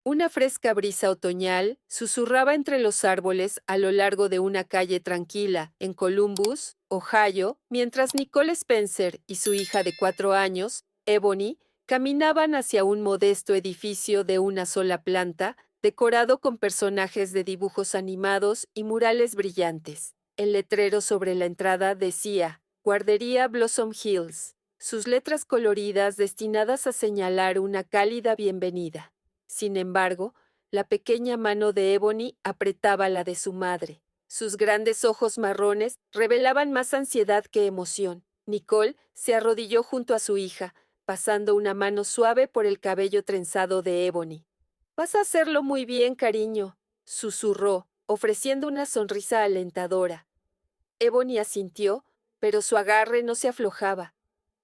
Una fresca brisa otoñal susurraba entre los árboles a lo largo de una calle tranquila en Columbus, Ohio, mientras Nicole Spencer y su hija de 4 años, Ebony, caminaban hacia un modesto edificio de una sola planta, decorado con personajes de dibujos animados y murales brillantes. El letrero sobre la entrada decía, Guardería Blossom Hills, sus letras coloridas destinadas a señalar una cálida bienvenida. Sin embargo, la pequeña mano de Ebony apretaba la de su madre. Sus grandes ojos marrones revelaban más ansiedad que emoción. Nicole se arrodilló junto a su hija, pasando una mano suave por el cabello trenzado de Ebony. Vas a hacerlo muy bien, cariño, susurró, ofreciendo una sonrisa alentadora. Ebony asintió, pero su agarre no se aflojaba.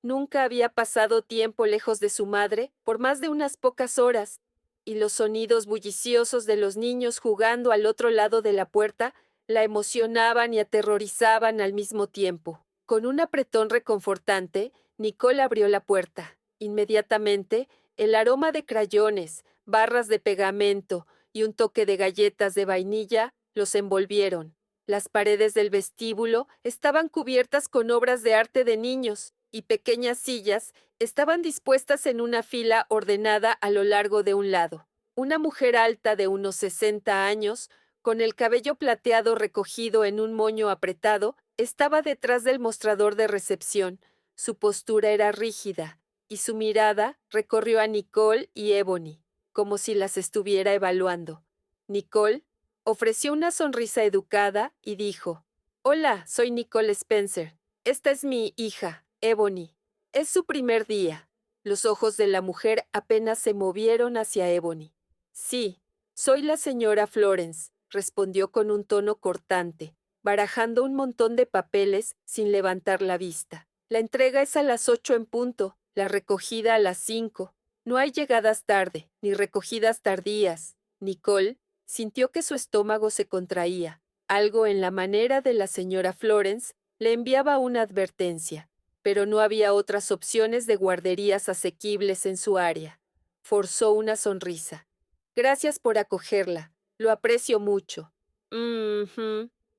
Nunca había pasado tiempo lejos de su madre por más de unas pocas horas, y los sonidos bulliciosos de los niños jugando al otro lado de la puerta la emocionaban y aterrorizaban al mismo tiempo. Con un apretón reconfortante, Nicole abrió la puerta. Inmediatamente, el aroma de crayones, barras de pegamento y un toque de galletas de vainilla los envolvieron. Las paredes del vestíbulo estaban cubiertas con obras de arte de niños, y pequeñas sillas estaban dispuestas en una fila ordenada a lo largo de un lado. Una mujer alta de unos 60 años, con el cabello plateado recogido en un moño apretado, estaba detrás del mostrador de recepción. Su postura era rígida, y su mirada recorrió a Nicole y Ebony, como si las estuviera evaluando. Nicole ofreció una sonrisa educada y dijo, Hola, soy Nicole Spencer. Esta es mi hija, Ebony. Es su primer día. Los ojos de la mujer apenas se movieron hacia Ebony. Sí, soy la señora Florence, respondió con un tono cortante, barajando un montón de papeles sin levantar la vista. La entrega es a las 8 en punto, la recogida a las 5. No hay llegadas tarde, ni recogidas tardías. Nicole sintió que su estómago se contraía. Algo en la manera de la señora Florence le enviaba una advertencia, pero no había otras opciones de guarderías asequibles en su área. Forzó una sonrisa. Gracias por acogerla. Lo aprecio mucho.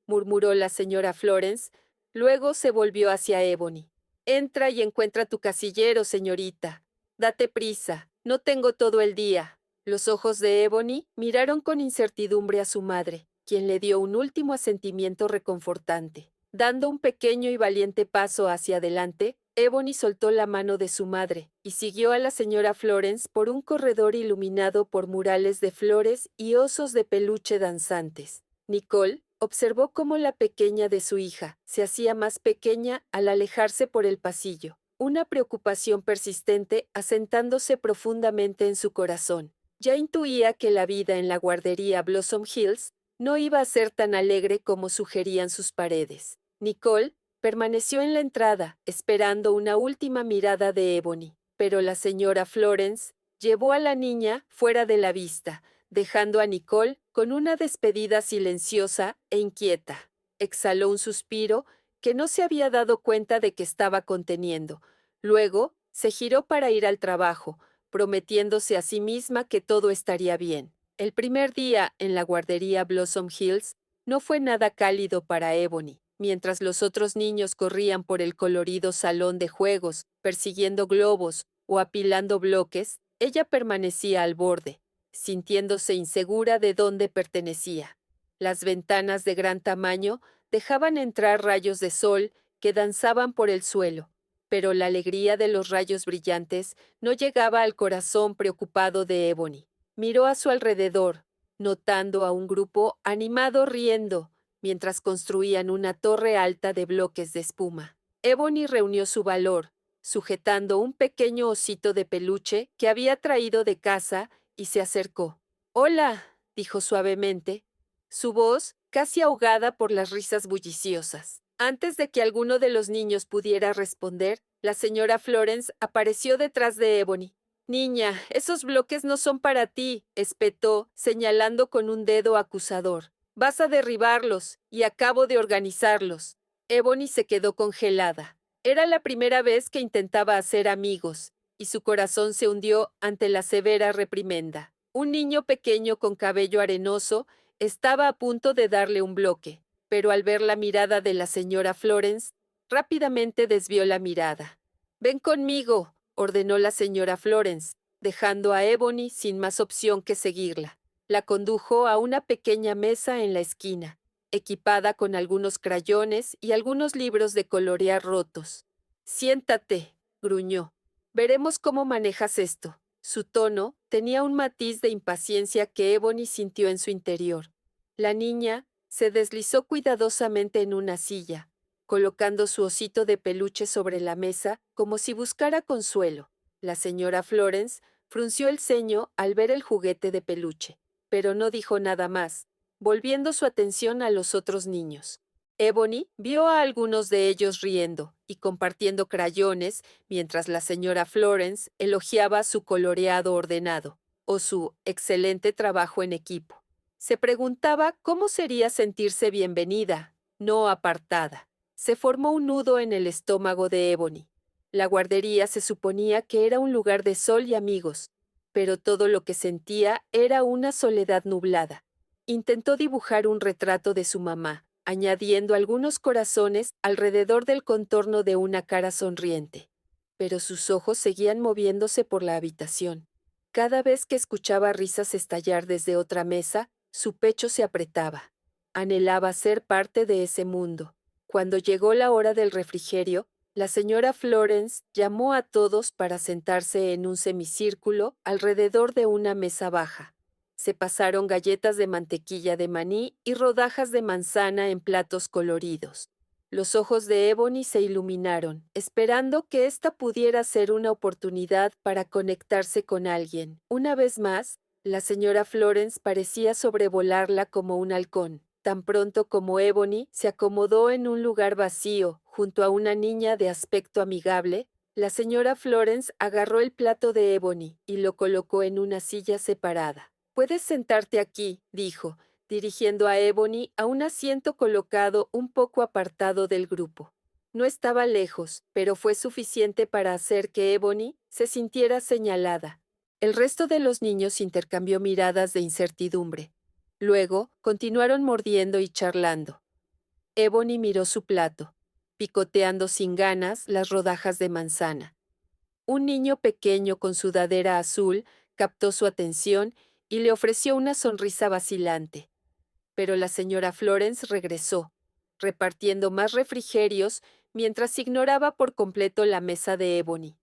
Murmuró la señora Florence. Luego se volvió hacia Ebony. Entra y encuentra tu casillero, señorita. Date prisa. No tengo todo el día. Los ojos de Ebony miraron con incertidumbre a su madre, quien le dio un último asentimiento reconfortante. Dando un pequeño y valiente paso hacia adelante, Ebony soltó la mano de su madre y siguió a la señora Florence por un corredor iluminado por murales de flores y osos de peluche danzantes. Nicole observó cómo la pequeña de su hija se hacía más pequeña al alejarse por el pasillo, una preocupación persistente asentándose profundamente en su corazón. Ya intuía que la vida en la guardería Blossom Hills no iba a ser tan alegre como sugerían sus paredes. Nicole permaneció en la entrada, esperando una última mirada de Ebony, pero la señora Florence llevó a la niña fuera de la vista, dejando a Nicole con una despedida silenciosa e inquieta. Exhaló un suspiro que no se había dado cuenta de que estaba conteniendo. Luego se giró para ir al trabajo, prometiéndose a sí misma que todo estaría bien. El primer día en la guardería Blossom Hills no fue nada cálido para Ebony. Mientras los otros niños corrían por el colorido salón de juegos, persiguiendo globos o apilando bloques, ella permanecía al borde, sintiéndose insegura de dónde pertenecía. Las ventanas de gran tamaño dejaban entrar rayos de sol que danzaban por el suelo, pero la alegría de los rayos brillantes no llegaba al corazón preocupado de Ebony. Miró a su alrededor, notando a un grupo animado riendo, mientras construían una torre alta de bloques de espuma. Ebony reunió su valor, sujetando un pequeño osito de peluche que había traído de casa, y se acercó. «Hola», dijo suavemente, su voz casi ahogada por las risas bulliciosas. Antes de que alguno de los niños pudiera responder, la señora Florence apareció detrás de Ebony. «Niña, esos bloques no son para ti», espetó, señalando con un dedo acusador. «Vas a derribarlos, y acabo de organizarlos». Ebony se quedó congelada. Era la primera vez que intentaba hacer amigos, y su corazón se hundió ante la severa reprimenda. Un niño pequeño con cabello arenoso estaba a punto de darle un bloque, pero al ver la mirada de la señora Florence, rápidamente desvió la mirada. «Ven conmigo», ordenó la señora Florence, dejando a Ebony sin más opción que seguirla. La condujo a una pequeña mesa en la esquina, equipada con algunos crayones y algunos libros de colorear rotos. «Siéntate», gruñó. «Veremos cómo manejas esto». Su tono tenía un matiz de impaciencia que Ebony sintió en su interior. La niña se deslizó cuidadosamente en una silla, colocando su osito de peluche sobre la mesa como si buscara consuelo. La señora Florence frunció el ceño al ver el juguete de peluche, pero no dijo nada más, volviendo su atención a los otros niños. Ebony vio a algunos de ellos riendo y compartiendo crayones mientras la señora Florence elogiaba su coloreado ordenado o su excelente trabajo en equipo. Se preguntaba cómo sería sentirse bienvenida, no apartada. Se formó un nudo en el estómago de Ebony. La guardería se suponía que era un lugar de sol y amigos, pero todo lo que sentía era una soledad nublada. Intentó dibujar un retrato de su mamá, añadiendo algunos corazones alrededor del contorno de una cara sonriente. Pero sus ojos seguían moviéndose por la habitación. Cada vez que escuchaba risas estallar desde otra mesa, su pecho se apretaba. Anhelaba ser parte de ese mundo. Cuando llegó la hora del refrigerio, la señora Florence llamó a todos para sentarse en un semicírculo alrededor de una mesa baja. Se pasaron galletas de mantequilla de maní y rodajas de manzana en platos coloridos. Los ojos de Ebony se iluminaron, esperando que ésta pudiera ser una oportunidad para conectarse con alguien. Una vez más, la señora Florence parecía sobrevolarla como un halcón. Tan pronto como Ebony se acomodó en un lugar vacío, junto a una niña de aspecto amigable, la señora Florence agarró el plato de Ebony y lo colocó en una silla separada. «Puedes sentarte aquí», dijo, dirigiendo a Ebony a un asiento colocado un poco apartado del grupo. No estaba lejos, pero fue suficiente para hacer que Ebony se sintiera señalada. El resto de los niños intercambió miradas de incertidumbre. Luego, continuaron mordiendo y charlando. Ebony miró su plato, picoteando sin ganas las rodajas de manzana. Un niño pequeño con sudadera azul captó su atención y le ofreció una sonrisa vacilante. Pero la señora Florence regresó, repartiendo más refrigerios mientras ignoraba por completo la mesa de Ebony.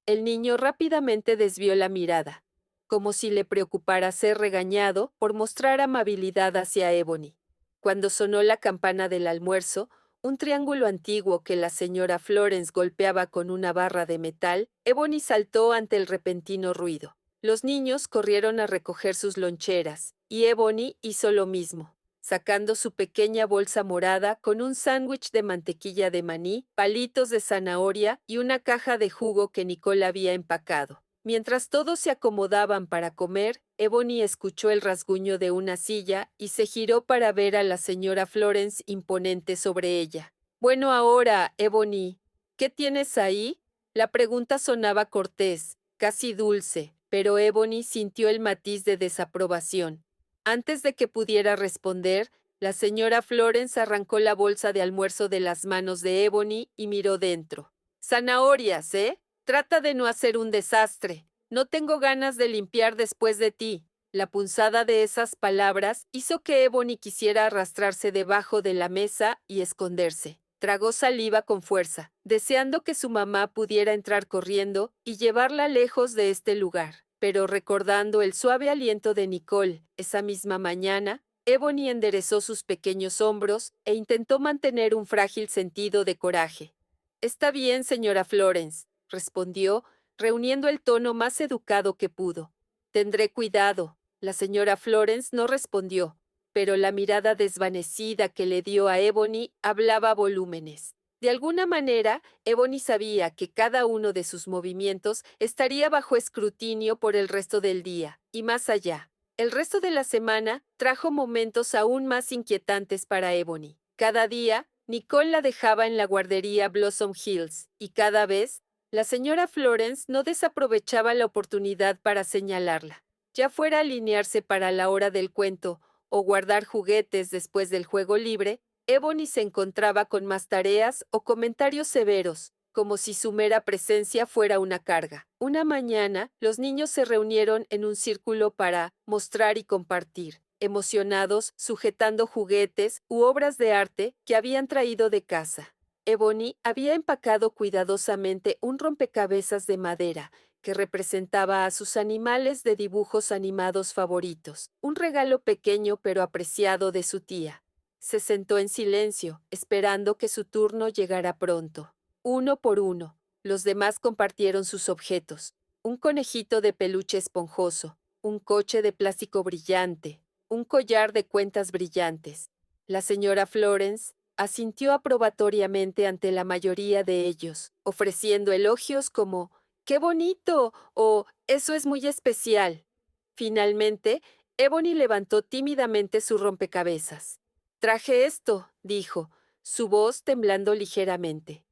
El niño rápidamente desvió la mirada, como si le preocupara ser regañado por mostrar amabilidad hacia Ebony. Cuando sonó la campana del almuerzo, un triángulo antiguo que la señora Florence golpeaba con una barra de metal, Ebony saltó ante el repentino ruido. Los niños corrieron a recoger sus loncheras, y Ebony hizo lo mismo, sacando su pequeña bolsa morada con un sándwich de mantequilla de maní, palitos de zanahoria y una caja de jugo que Nicole había empacado. Mientras todos se acomodaban para comer, Ebony escuchó el rasguño de una silla y se giró para ver a la señora Florence imponente sobre ella. «Bueno, ahora, Ebony, ¿qué tienes ahí?» La pregunta sonaba cortés, casi dulce, pero Ebony sintió el matiz de desaprobación. Antes de que pudiera responder, la señora Florence arrancó la bolsa de almuerzo de las manos de Ebony y miró dentro. «Zanahorias, ¿eh? Trata de no hacer un desastre. No tengo ganas de limpiar después de ti». La punzada de esas palabras hizo que Ebony quisiera arrastrarse debajo de la mesa y esconderse. Tragó saliva con fuerza, deseando que su mamá pudiera entrar corriendo y llevarla lejos de este lugar. Pero recordando el suave aliento de Nicole esa misma mañana, Ebony enderezó sus pequeños hombros e intentó mantener un frágil sentido de coraje. «Está bien, señora Florence», respondió, reuniendo el tono más educado que pudo. «Tendré cuidado». La señora Florence no respondió, pero la mirada desvanecida que le dio a Ebony hablaba volúmenes. De alguna manera, Ebony sabía que cada uno de sus movimientos estaría bajo escrutinio por el resto del día, y más allá. El resto de la semana trajo momentos aún más inquietantes para Ebony. Cada día, Nicole la dejaba en la guardería Blossom Hills, y cada vez, la señora Florence no desaprovechaba la oportunidad para señalarla. Ya fuera alinearse para la hora del cuento o guardar juguetes después del juego libre, Ebony se encontraba con más tareas o comentarios severos, como si su mera presencia fuera una carga. Una mañana, los niños se reunieron en un círculo para mostrar y compartir, emocionados, sujetando juguetes u obras de arte que habían traído de casa. Ebony había empacado cuidadosamente un rompecabezas de madera que representaba a sus animales de dibujos animados favoritos, un regalo pequeño pero apreciado de su tía. Se sentó en silencio, esperando que su turno llegara pronto. Uno por uno, los demás compartieron sus objetos: un conejito de peluche esponjoso, un coche de plástico brillante, un collar de cuentas brillantes. La señora Florence asintió aprobatoriamente ante la mayoría de ellos, ofreciendo elogios como ¡qué bonito! O ¡eso es muy especial! Finalmente, Ebony levantó tímidamente su rompecabezas. Traje esto, dijo, su voz temblando ligeramente.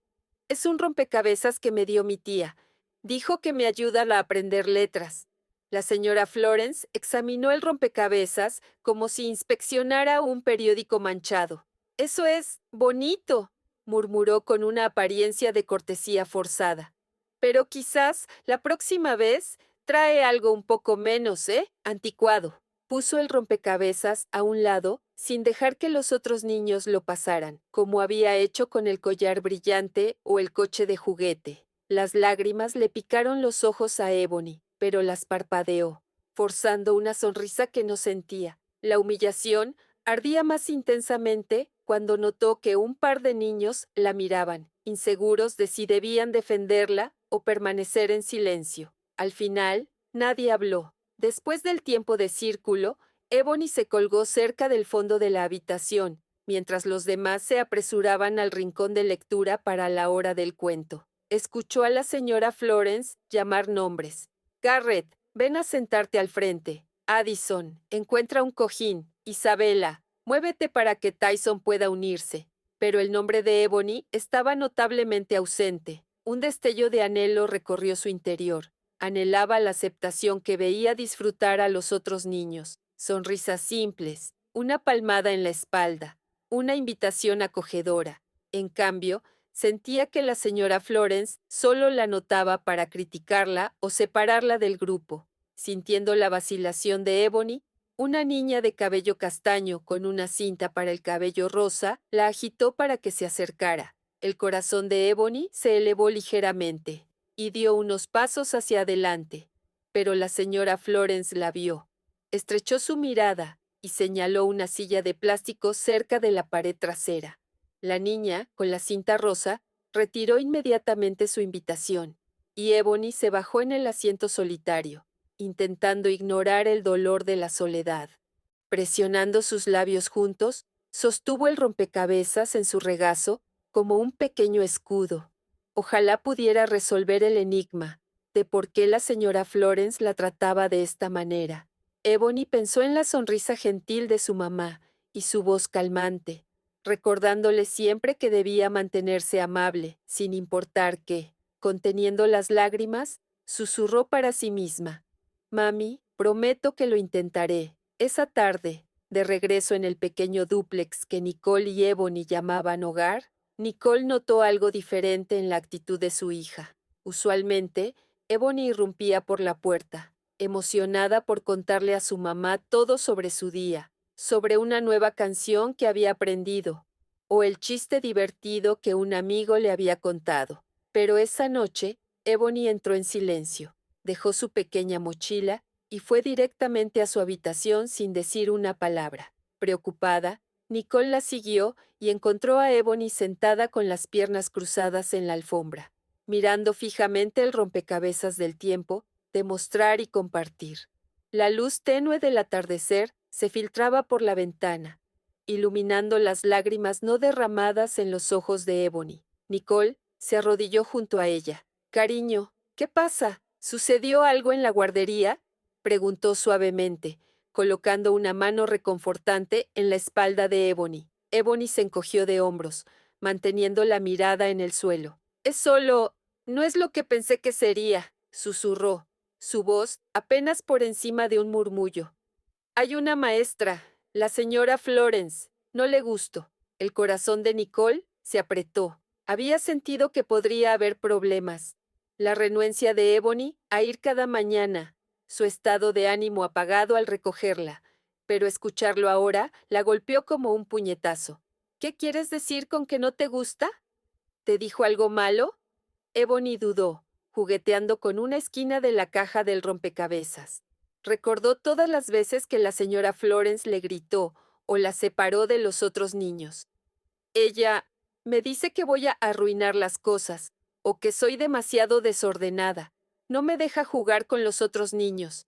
Es un rompecabezas que me dio mi tía. Dijo que me ayuda a aprender letras. La señora Florence examinó el rompecabezas como si inspeccionara un periódico manchado. Eso es bonito, murmuró con una apariencia de cortesía forzada. Pero quizás la próxima vez trae algo un poco menos, anticuado. Puso el rompecabezas a un lado sin dejar que los otros niños lo pasaran, como había hecho con el collar brillante o el coche de juguete. Las lágrimas le picaron los ojos a Ebony, pero las parpadeó, forzando una sonrisa que no sentía. La humillación ardía más intensamente cuando notó que un par de niños la miraban, inseguros de si debían defenderla o permanecer en silencio. Al final, nadie habló. Después del tiempo de círculo, Ebony se colgó cerca del fondo de la habitación, mientras los demás se apresuraban al rincón de lectura para la hora del cuento. Escuchó a la señora Florence llamar nombres. Garrett, ven a sentarte al frente. Addison, encuentra un cojín. Isabela, muévete para que Tyson pueda unirse. Pero el nombre de Ebony estaba notablemente ausente. Un destello de anhelo recorrió su interior. Anhelaba la aceptación que veía disfrutar a los otros niños. Sonrisas simples, una palmada en la espalda, una invitación acogedora. En cambio, sentía que la señora Florence solo la notaba para criticarla o separarla del grupo. Sintiendo la vacilación de Ebony, una niña de cabello castaño con una cinta para el cabello rosa la agitó para que se acercara. El corazón de Ebony se elevó ligeramente y dio unos pasos hacia adelante, pero la señora Florence la vio. Estrechó su mirada y señaló una silla de plástico cerca de la pared trasera. La niña, con la cinta rosa, retiró inmediatamente su invitación, y Ebony se bajó en el asiento solitario, intentando ignorar el dolor de la soledad. Presionando sus labios juntos, sostuvo el rompecabezas en su regazo como un pequeño escudo. Ojalá pudiera resolver el enigma de por qué la señora Florence la trataba de esta manera. Ebony pensó en la sonrisa gentil de su mamá y su voz calmante, recordándole siempre que debía mantenerse amable, sin importar qué. Conteniendo las lágrimas, susurró para sí misma: Mami, prometo que lo intentaré. Esa tarde, de regreso en el pequeño dúplex que Nicole y Ebony llamaban hogar, Nicole notó algo diferente en la actitud de su hija. Usualmente, Ebony irrumpía por la puerta, emocionada por contarle a su mamá todo sobre su día, sobre una nueva canción que había aprendido, o el chiste divertido que un amigo le había contado. Pero esa noche, Ebony entró en silencio, dejó su pequeña mochila y fue directamente a su habitación sin decir una palabra. Preocupada, Nicole la siguió y encontró a Ebony sentada con las piernas cruzadas en la alfombra, mirando fijamente el rompecabezas del tiempo, de mostrar y compartir. La luz tenue del atardecer se filtraba por la ventana, iluminando las lágrimas no derramadas en los ojos de Ebony. Nicole se arrodilló junto a ella. «Cariño, ¿qué pasa? ¿Sucedió algo en la guardería?», preguntó suavemente, colocando una mano reconfortante en la espalda de Ebony. Ebony se encogió de hombros, manteniendo la mirada en el suelo. «Es solo... no es lo que pensé que sería», susurró. su voz apenas por encima de un murmullo. Hay una maestra, la señora Florence. No le gusto. El corazón de Nicole se apretó. Había sentido que podría haber problemas. La renuencia de Ebony a ir cada mañana, su estado de ánimo apagado al recogerla, pero escucharlo ahora la golpeó como un puñetazo. ¿Qué quieres decir con que no te gusta? ¿Te dijo algo malo? Ebony dudó, jugueteando con una esquina de la caja del rompecabezas. Recordó todas las veces que la señora Florence le gritó o la separó de los otros niños. Ella me dice que voy a arruinar las cosas, o que soy demasiado desordenada. No me deja jugar con los otros niños,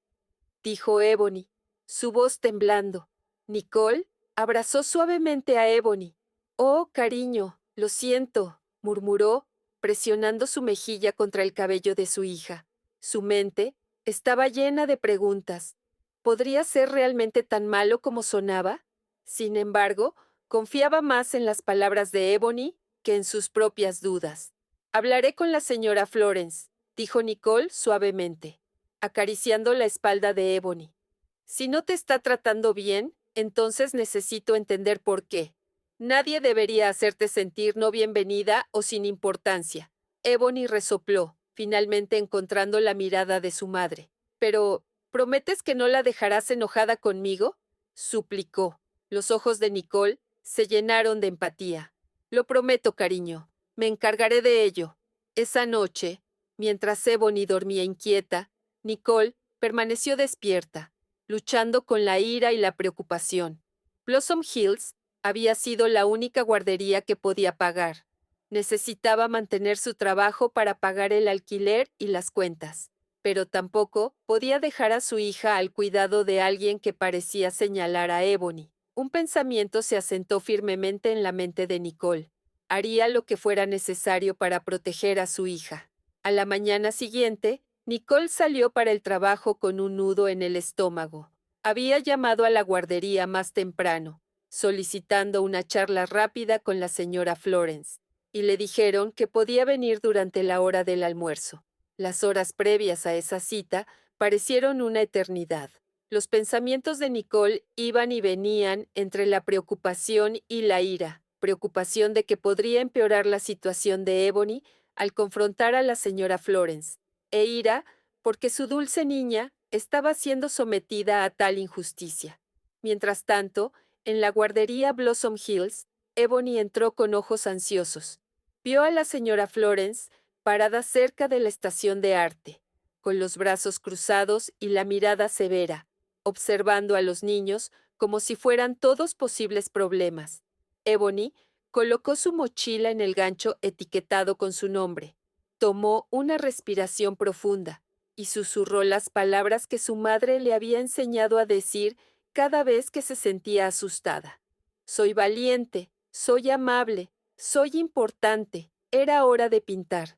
dijo Ebony, su voz temblando. Nicole abrazó suavemente a Ebony. Oh, cariño, lo siento, murmuró, presionando su mejilla contra el cabello de su hija. Su mente estaba llena de preguntas. ¿Podría ser realmente tan malo como sonaba? Sin embargo, confiaba más en las palabras de Ebony que en sus propias dudas. Hablaré con la señora Florence, dijo Nicole suavemente, acariciando la espalda de Ebony. Si no te está tratando bien, entonces necesito entender por qué. Nadie debería hacerte sentir no bienvenida o sin importancia. Ebony resopló, finalmente encontrando la mirada de su madre. Pero, ¿prometes que no la dejarás enojada conmigo? Suplicó. Los ojos de Nicole se llenaron de empatía. Lo prometo, cariño. Me encargaré de ello. Esa noche, mientras Ebony dormía inquieta, Nicole permaneció despierta, luchando con la ira y la preocupación. Blossom Hills había sido la única guardería que podía pagar. Necesitaba mantener su trabajo para pagar el alquiler y las cuentas, pero tampoco podía dejar a su hija al cuidado de alguien que parecía señalar a Ebony. Un pensamiento se asentó firmemente en la mente de Nicole. Haría lo que fuera necesario para proteger a su hija. A la mañana siguiente, Nicole salió para el trabajo con un nudo en el estómago. Había llamado a la guardería más temprano, solicitando una charla rápida con la señora Florence, y le dijeron que podía venir durante la hora del almuerzo. Las horas previas a esa cita parecieron una eternidad. Los pensamientos de Nicole iban y venían entre la preocupación y la ira, preocupación de que podría empeorar la situación de Ebony al confrontar a la señora Florence, e ira porque su dulce niña estaba siendo sometida a tal injusticia. Mientras tanto, en la guardería Blossom Hills, Ebony entró con ojos ansiosos. Vio a la señora Florence parada cerca de la estación de arte, con los brazos cruzados y la mirada severa, observando a los niños como si fueran todos posibles problemas. Ebony colocó su mochila en el gancho etiquetado con su nombre, tomó una respiración profunda y susurró las palabras que su madre le había enseñado a decir cada vez que se sentía asustada. Soy valiente, soy amable, soy importante. Era hora de pintar.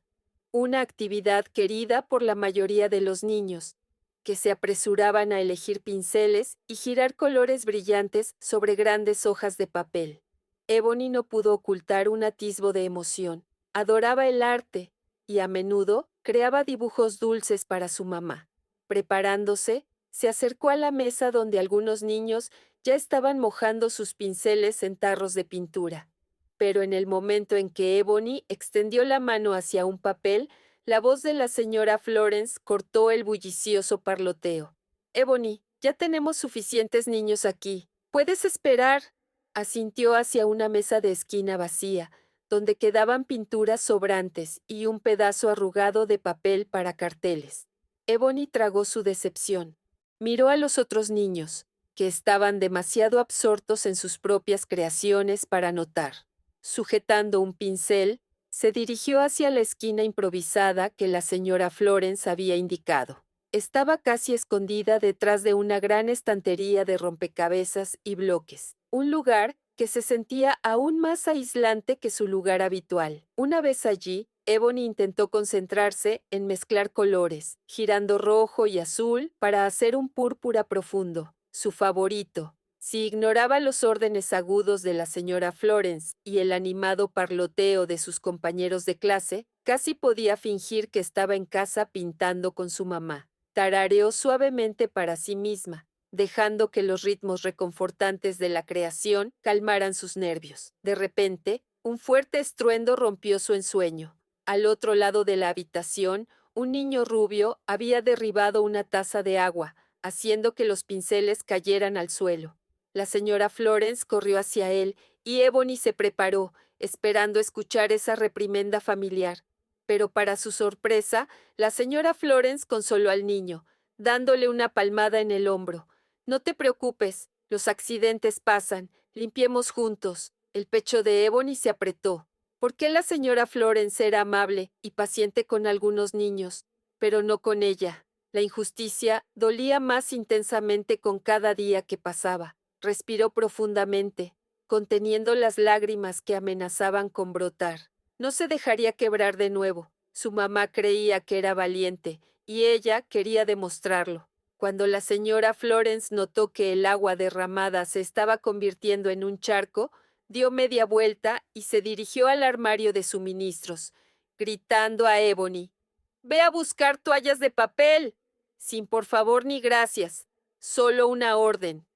Una actividad querida por la mayoría de los niños, que se apresuraban a elegir pinceles y girar colores brillantes sobre grandes hojas de papel. Ebony no pudo ocultar un atisbo de emoción. Adoraba el arte y a menudo creaba dibujos dulces para su mamá. Preparándose, se acercó a la mesa donde algunos niños ya estaban mojando sus pinceles en tarros de pintura. Pero en el momento en que Ebony extendió la mano hacia un papel, la voz de la señora Florence cortó el bullicioso parloteo. Ebony, ya tenemos suficientes niños aquí. ¿Puedes esperar? Asintió hacia una mesa de esquina vacía, donde quedaban pinturas sobrantes y un pedazo arrugado de papel para carteles. Ebony tragó su decepción. Miró a los otros niños, que estaban demasiado absortos en sus propias creaciones para notar. Sujetando un pincel, se dirigió hacia la esquina improvisada que la señora Florence había indicado. Estaba casi escondida detrás de una gran estantería de rompecabezas y bloques, un lugar que se sentía aún más aislante que su lugar habitual. Una vez allí, Ebony intentó concentrarse en mezclar colores, girando rojo y azul para hacer un púrpura profundo, su favorito. Si ignoraba los órdenes agudos de la señora Florence y el animado parloteo de sus compañeros de clase, casi podía fingir que estaba en casa pintando con su mamá. tarareó suavemente para sí misma, dejando que los ritmos reconfortantes de la creación calmaran sus nervios. De repente, un fuerte estruendo rompió su ensueño. Al otro lado de la habitación, un niño rubio había derribado una taza de agua, haciendo que los pinceles cayeran al suelo. La señora Florence corrió hacia él y Ebony se preparó, esperando escuchar esa reprimenda familiar. Pero para su sorpresa, la señora Florence consoló al niño, dándole una palmada en el hombro. No te preocupes, los accidentes pasan, limpiemos juntos. El pecho de Ebony se apretó. ¿Por qué la señora Florence era amable y paciente con algunos niños, pero no con ella? La injusticia dolía más intensamente con cada día que pasaba. Respiró profundamente, conteniendo las lágrimas que amenazaban con brotar. No se dejaría quebrar de nuevo. Su mamá creía que era valiente, y ella quería demostrarlo. Cuando la señora Florence notó que el agua derramada se estaba convirtiendo en un charco, dio media vuelta y se dirigió al armario de suministros, gritando a Ebony: «Ve a buscar toallas de papel. Sin por favor ni gracias. Solo una orden».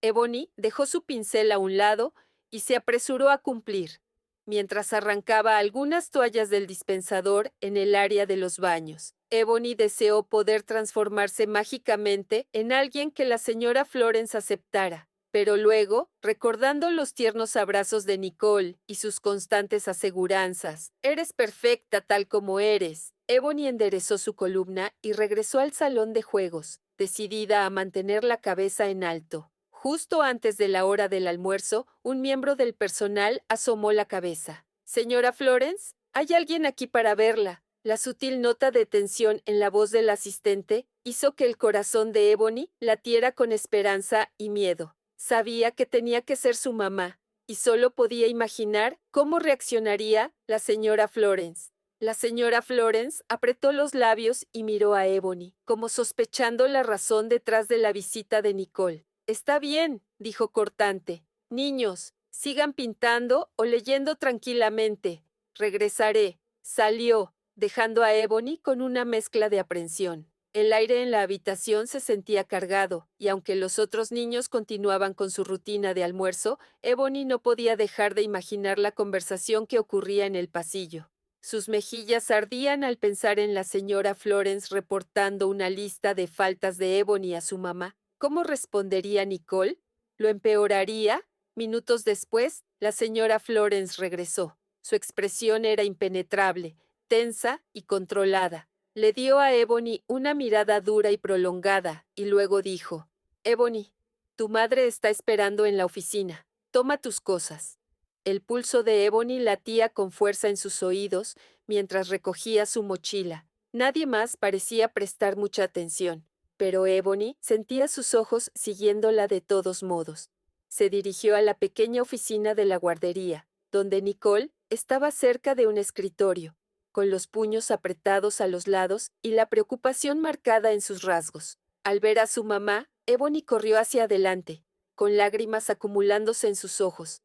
Ebony dejó su pincel a un lado y se apresuró a cumplir, mientras arrancaba algunas toallas del dispensador en el área de los baños. Ebony deseó poder transformarse mágicamente en alguien que la señora Florence aceptara, pero luego, recordando los tiernos abrazos de Nicole y sus constantes aseguranzas: «Eres perfecta tal como eres», Ebony enderezó su columna y regresó al salón de juegos, decidida a mantener la cabeza en alto. Justo antes de la hora del almuerzo, un miembro del personal asomó la cabeza. «Señora Florence, hay alguien aquí para verla». La sutil nota de tensión en la voz del asistente hizo que el corazón de Ebony latiera con esperanza y miedo. Sabía que tenía que ser su mamá, y solo podía imaginar cómo reaccionaría la señora Florence. La señora Florence apretó los labios y miró a Ebony, como sospechando la razón detrás de la visita de Nicole. «Está bien», dijo cortante. «Niños, sigan pintando o leyendo tranquilamente. Regresaré». Salió, dejando a Ebony con una mezcla de aprensión. El aire en la habitación se sentía cargado, y aunque los otros niños continuaban con su rutina de almuerzo, Ebony no podía dejar de imaginar la conversación que ocurría en el pasillo. Sus mejillas ardían al pensar en la señora Florence reportando una lista de faltas de Ebony a su mamá. ¿Cómo respondería Nicole? ¿Lo empeoraría? Minutos después, la señora Florence regresó. Su expresión era impenetrable, tensa y controlada. Le dio a Ebony una mirada dura y prolongada, y luego dijo: «Ebony, tu madre está esperando en la oficina. Toma tus cosas». El pulso de Ebony latía con fuerza en sus oídos mientras recogía su mochila. Nadie más parecía prestar mucha atención, pero Ebony sentía sus ojos siguiéndola de todos modos. Se dirigió a la pequeña oficina de la guardería, donde Nicole estaba cerca de un escritorio, con los puños apretados a los lados y la preocupación marcada en sus rasgos. Al ver a su mamá, Ebony corrió hacia adelante, con lágrimas acumulándose en sus ojos.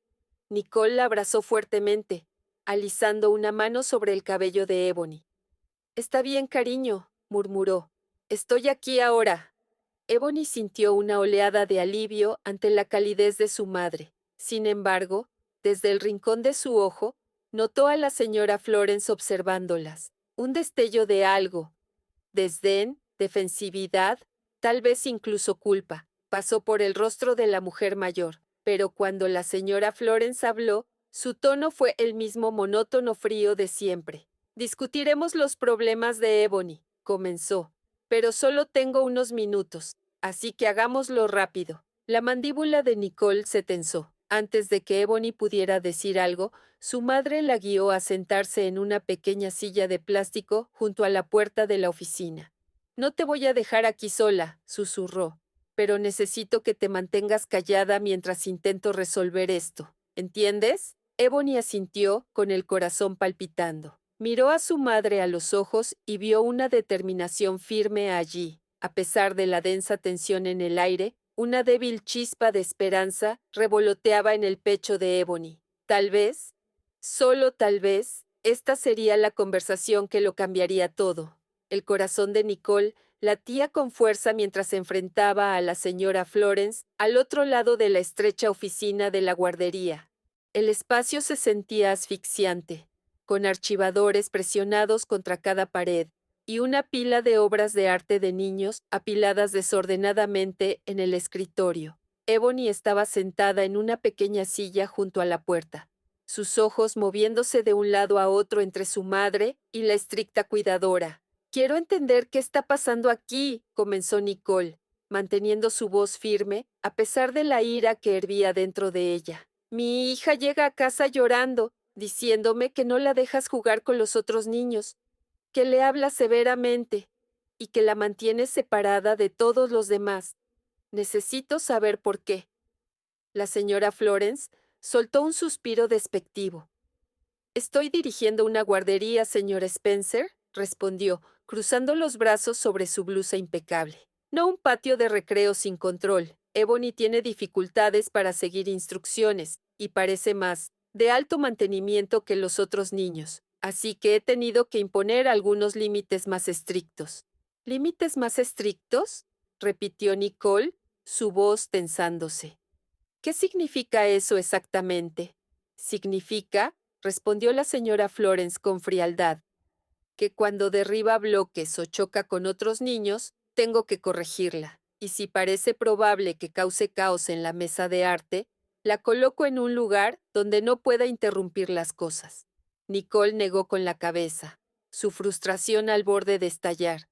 Nicole la abrazó fuertemente, alisando una mano sobre el cabello de Ebony. «Está bien, cariño», murmuró. «Estoy aquí ahora». Ebony sintió una oleada de alivio ante la calidez de su madre. Sin embargo, desde el rincón de su ojo, notó a la señora Florence observándolas. Un destello de algo, desdén, defensividad, tal vez incluso culpa, pasó por el rostro de la mujer mayor, pero cuando la señora Florence habló, su tono fue el mismo monótono frío de siempre. «Discutiremos los problemas de Ebony», comenzó, «pero solo tengo unos minutos, así que hagámoslo rápido». La mandíbula de Nicole se tensó. Antes de que Ebony pudiera decir algo, su madre la guió a sentarse en una pequeña silla de plástico junto a la puerta de la oficina. «No te voy a dejar aquí sola», susurró, «pero necesito que te mantengas callada mientras intento resolver esto. ¿Entiendes?» Ebony asintió, con el corazón palpitando. Miró a su madre a los ojos y vio una determinación firme allí. A pesar de la densa tensión en el aire, una débil chispa de esperanza revoloteaba en el pecho de Ebony. Tal vez, solo tal vez, esta sería la conversación que lo cambiaría todo. El corazón de Nicole latía con fuerza mientras se enfrentaba a la señora Florence al otro lado de la estrecha oficina de la guardería. El espacio se sentía asfixiante, con archivadores presionados contra cada pared y una pila de obras de arte de niños apiladas desordenadamente en el escritorio. Ebony estaba sentada en una pequeña silla junto a la puerta, sus ojos moviéndose de un lado a otro entre su madre y la estricta cuidadora. «Quiero entender qué está pasando aquí», comenzó Nicole, manteniendo su voz firme a pesar de la ira que hervía dentro de ella. «Mi hija llega a casa llorando, diciéndome que no la dejas jugar con los otros niños, que le hablas severamente y que la mantienes separada de todos los demás. Necesito saber por qué». La señora Florence soltó un suspiro despectivo. «Estoy dirigiendo una guardería, señor Spencer», respondió, cruzando los brazos sobre su blusa impecable. «No un patio de recreo sin control. Ebony tiene dificultades para seguir instrucciones, y parece más de alto mantenimiento que los otros niños. Así que he tenido que imponer algunos límites más estrictos». «¿Límites más estrictos?», repitió Nicole, su voz tensándose. «¿Qué significa eso exactamente?» «Significa», respondió la señora Florence con frialdad, «que cuando derriba bloques o choca con otros niños, tengo que corregirla, y si parece probable que cause caos en la mesa de arte, la coloco en un lugar donde no pueda interrumpir las cosas». Nicole negó con la cabeza, su frustración al borde de estallar.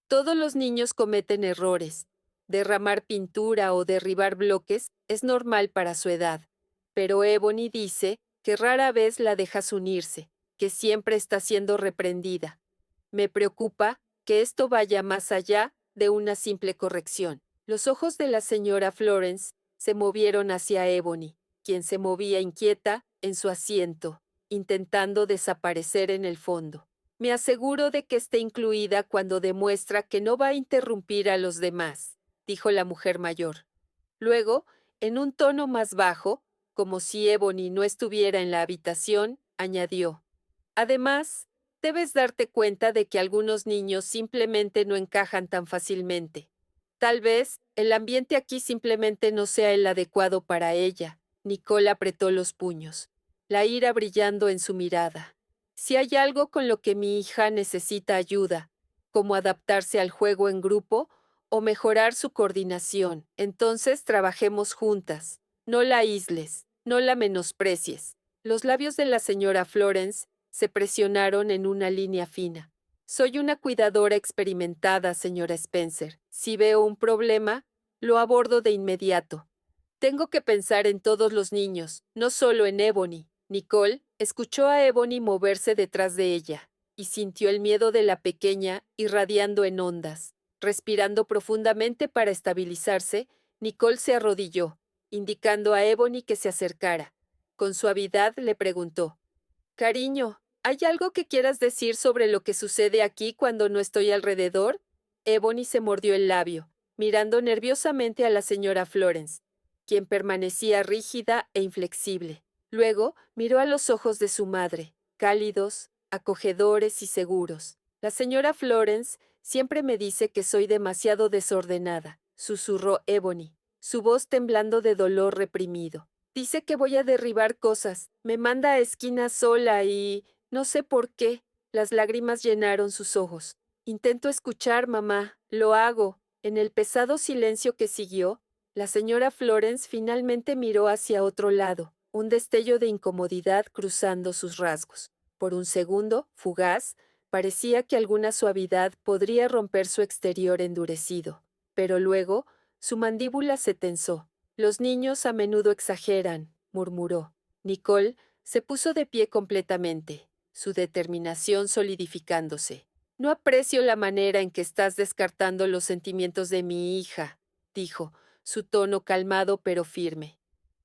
Todos los niños cometen errores. Derramar pintura o derribar bloques es normal para su edad, pero Ebony dice que rara vez la dejas unirse, que siempre está siendo reprendida. Me preocupa que esto vaya más allá de una simple corrección. Los ojos de la señora Florence se movieron hacia Ebony, quien se movía inquieta en su asiento, intentando desaparecer en el fondo. «Me aseguro de que esté incluida cuando demuestra que no va a interrumpir a los demás», dijo la mujer mayor. Luego, en un tono más bajo, como si Ebony no estuviera en la habitación, añadió: «Además, debes darte cuenta de que algunos niños simplemente no encajan tan fácilmente. Tal vez el ambiente aquí simplemente no sea el adecuado para ella». Nicole apretó los puños, la ira brillando en su mirada. «Si hay algo con lo que mi hija necesita ayuda, como adaptarse al juego en grupo o mejorar su coordinación, entonces trabajemos juntas. No la aísles, no la menosprecies». Los labios de la señora Florence se presionaron en una línea fina. «Soy una cuidadora experimentada, señora Spencer. Si veo un problema, lo abordo de inmediato. Tengo que pensar en todos los niños, no solo en Ebony». Nicole escuchó a Ebony moverse detrás de ella y sintió el miedo de la pequeña irradiando en ondas. Respirando profundamente para estabilizarse, Nicole se arrodilló, indicando a Ebony que se acercara. Con suavidad le preguntó: «Cariño, ¿hay algo que quieras decir sobre lo que sucede aquí cuando no estoy alrededor?» Ebony se mordió el labio, mirando nerviosamente a la señora Florence, quien permanecía rígida e inflexible. Luego miró a los ojos de su madre, cálidos, acogedores y seguros. «La señora Florence siempre me dice que soy demasiado desordenada», susurró Ebony, su voz temblando de dolor reprimido. «Dice que voy a derribar cosas, me manda a esquinas sola y... no sé por qué». Las lágrimas llenaron sus ojos. «Intento escuchar, mamá, lo hago». En el pesado silencio que siguió, la señora Florence finalmente miró hacia otro lado, un destello de incomodidad cruzando sus rasgos. Por un segundo, fugaz, parecía que alguna suavidad podría romper su exterior endurecido, pero luego su mandíbula se tensó. «Los niños a menudo exageran», murmuró. Nicole se puso de pie completamente, su determinación solidificándose. «No aprecio la manera en que estás descartando los sentimientos de mi hija», dijo, su tono calmado pero firme.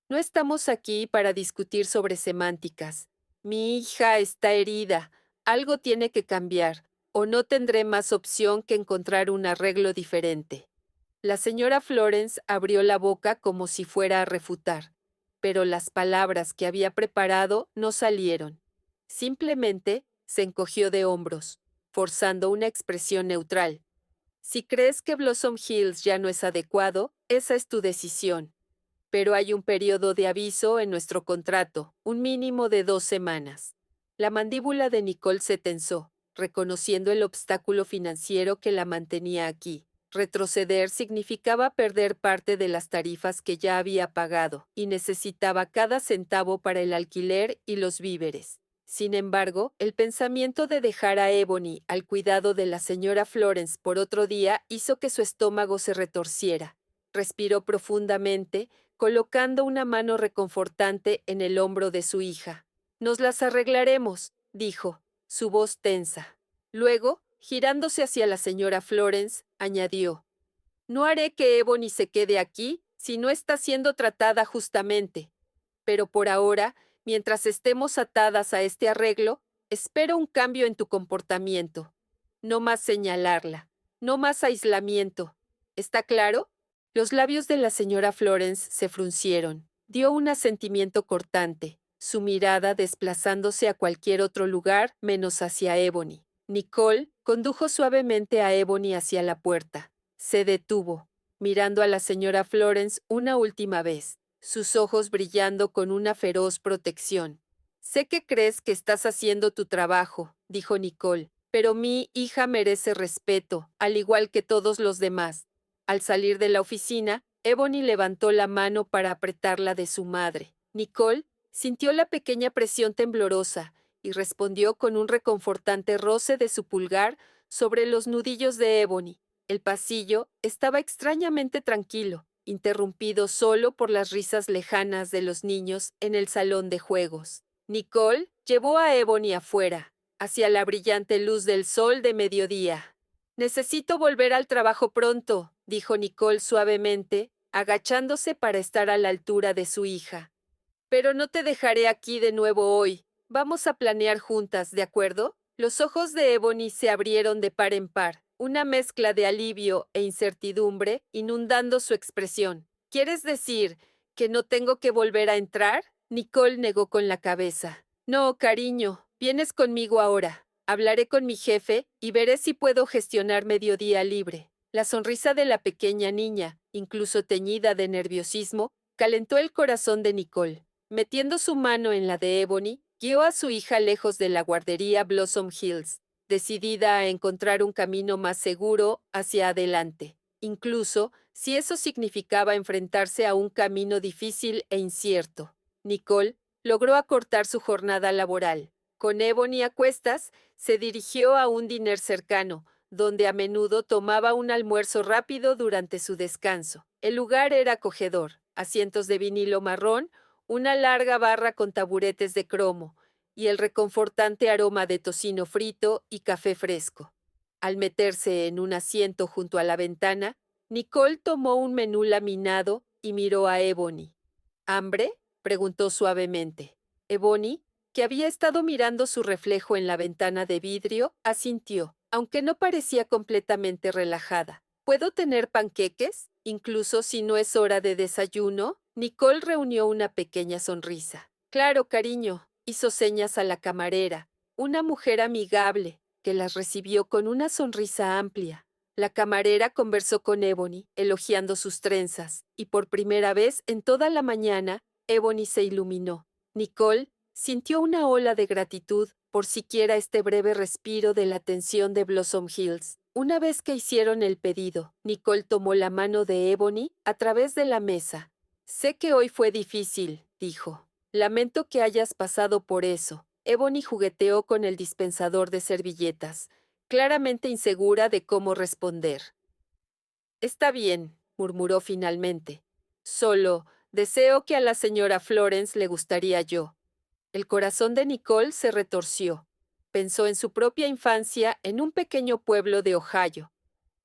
«No estamos aquí para discutir sobre semánticas. Mi hija está herida, algo tiene que cambiar, o no tendré más opción que encontrar un arreglo diferente». La señora Florence abrió la boca como si fuera a refutar, pero las palabras que había preparado no salieron. Simplemente se encogió de hombros, forzando una expresión neutral. Si crees que Blossom Hills ya no es adecuado, esa es tu decisión. Pero hay un periodo de aviso en nuestro contrato, un mínimo de 2 semanas. La mandíbula de Nicole se tensó, reconociendo el obstáculo financiero que la mantenía aquí. Retroceder significaba perder parte de las tarifas que ya había pagado, y necesitaba cada centavo para el alquiler y los víveres. Sin embargo, el pensamiento de dejar a Ebony al cuidado de la señora Florence por otro día hizo que su estómago se retorciera. Respiró profundamente, colocando una mano reconfortante en el hombro de su hija. Nos las arreglaremos, dijo, su voz tensa. Luego, girándose hacia la señora Florence, añadió, no haré que Ebony se quede aquí si no está siendo tratada justamente. Pero por ahora, mientras estemos atadas a este arreglo, espero un cambio en tu comportamiento. No más señalarla, no más aislamiento. ¿Está claro? Los labios de la señora Florence se fruncieron. Dio un asentimiento cortante, su mirada desplazándose a cualquier otro lugar menos hacia Ebony. Nicole condujo suavemente a Ebony hacia la puerta. Se detuvo, mirando a la señora Florence una última vez, sus ojos brillando con una feroz protección. Sé que crees que estás haciendo tu trabajo, dijo Nicole, pero mi hija merece respeto, al igual que todos los demás. Al salir de la oficina, Ebony levantó la mano para apretarla de su madre. Nicole sintió la pequeña presión temblorosa y respondió con un reconfortante roce de su pulgar sobre los nudillos de Ebony. El pasillo estaba extrañamente tranquilo, interrumpido solo por las risas lejanas de los niños en el salón de juegos. Nicole llevó a Ebony afuera, hacia la brillante luz del sol de mediodía. Necesito volver al trabajo pronto, dijo Nicole suavemente, agachándose para estar a la altura de su hija. Pero no te dejaré aquí de nuevo hoy. Vamos a planear juntas, ¿de acuerdo? Los ojos de Ebony se abrieron de par en par, una mezcla de alivio e incertidumbre inundando su expresión. ¿Quieres decir que no tengo que volver a entrar? Nicole negó con la cabeza. No, cariño, vienes conmigo ahora. Hablaré con mi jefe y veré si puedo gestionar mediodía libre. La sonrisa de la pequeña niña, incluso teñida de nerviosismo, calentó el corazón de Nicole. Metiendo su mano en la de Ebony, guió a su hija lejos de la guardería Blossom Hills, decidida a encontrar un camino más seguro hacia adelante, incluso si eso significaba enfrentarse a un camino difícil e incierto. Nicole logró acortar su jornada laboral. Con Ebony a cuestas, se dirigió a un diner cercano, donde a menudo tomaba un almuerzo rápido durante su descanso. El lugar era acogedor, asientos de vinilo marrón, una larga barra con taburetes de cromo y el reconfortante aroma de tocino frito y café fresco. Al meterse en un asiento junto a la ventana, Nicole tomó un menú laminado y miró a Ebony. ¿Hambre?, preguntó suavemente. Ebony, que había estado mirando su reflejo en la ventana de vidrio, asintió, aunque no parecía completamente relajada. ¿Puedo tener panqueques? Incluso si no es hora de desayuno. Nicole reunió una pequeña sonrisa. Claro, cariño, hizo señas a la camarera, una mujer amigable, que las recibió con una sonrisa amplia. La camarera conversó con Ebony, elogiando sus trenzas, y por primera vez en toda la mañana, Ebony se iluminó. Nicole sintió una ola de gratitud por siquiera este breve respiro de la atención de Blossom Hills. Una vez que hicieron el pedido, Nicole tomó la mano de Ebony a través de la mesa. Sé que hoy fue difícil, dijo. Lamento que hayas pasado por eso. Ebony jugueteó con el dispensador de servilletas, claramente insegura de cómo responder. Está bien, murmuró finalmente. Solo deseo que a la señora Florence le gustaría yo. El corazón de Nicole se retorció. Pensó en su propia infancia en un pequeño pueblo de Ohio.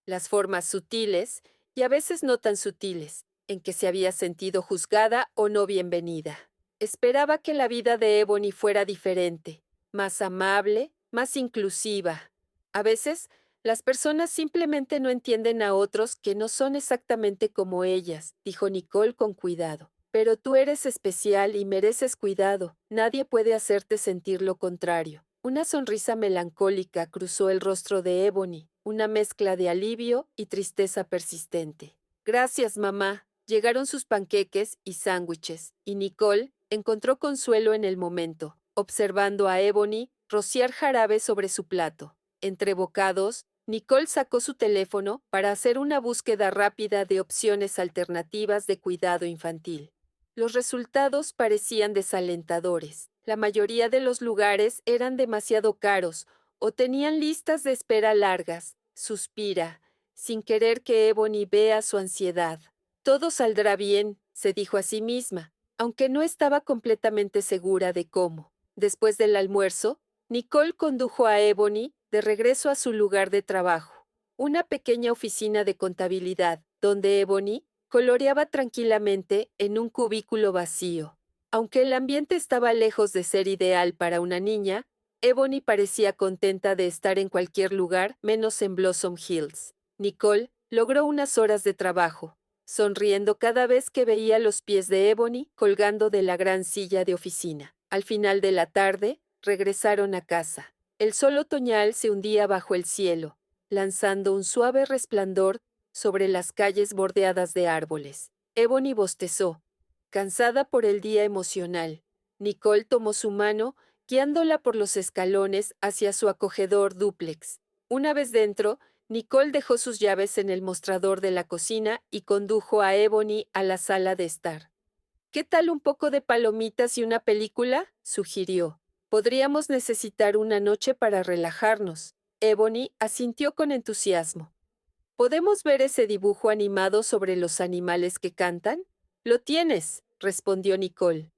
Las formas sutiles, y a veces no tan sutiles, en que se había sentido juzgada o no bienvenida. Esperaba que la vida de Ebony fuera diferente, más amable, más inclusiva. A veces, las personas simplemente no entienden a otros que no son exactamente como ellas, dijo Nicole con cuidado. Pero tú eres especial y mereces cuidado. Nadie puede hacerte sentir lo contrario. Una sonrisa melancólica cruzó el rostro de Ebony, una mezcla de alivio y tristeza persistente. Gracias, mamá. Llegaron sus panqueques y sándwiches, y Nicole encontró consuelo en el momento, observando a Ebony rociar jarabe sobre su plato. Entre bocados, Nicole sacó su teléfono para hacer una búsqueda rápida de opciones alternativas de cuidado infantil. Los resultados parecían desalentadores. La mayoría de los lugares eran demasiado caros o tenían listas de espera largas. Suspira, sin querer que Ebony vea su ansiedad. Todo saldrá bien, se dijo a sí misma, aunque no estaba completamente segura de cómo. Después del almuerzo, Nicole condujo a Ebony de regreso a su lugar de trabajo, una pequeña oficina de contabilidad, donde Ebony coloreaba tranquilamente en un cubículo vacío. Aunque el ambiente estaba lejos de ser ideal para una niña, Ebony parecía contenta de estar en cualquier lugar menos en Blossom Hills. Nicole logró unas horas de trabajo, sonriendo cada vez que veía los pies de Ebony colgando de la gran silla de oficina. Al final de la tarde, regresaron a casa. El sol otoñal se hundía bajo el cielo, lanzando un suave resplandor sobre las calles bordeadas de árboles. Ebony bostezó, cansada por el día emocional. Nicole tomó su mano, guiándola por los escalones hacia su acogedor dúplex. Una vez dentro, Nicole dejó sus llaves en el mostrador de la cocina y condujo a Ebony a la sala de estar. ¿Qué tal un poco de palomitas y una película?, sugirió. Podríamos necesitar una noche para relajarnos. Ebony asintió con entusiasmo. ¿Podemos ver ese dibujo animado sobre los animales que cantan? Lo tienes, respondió Nicole.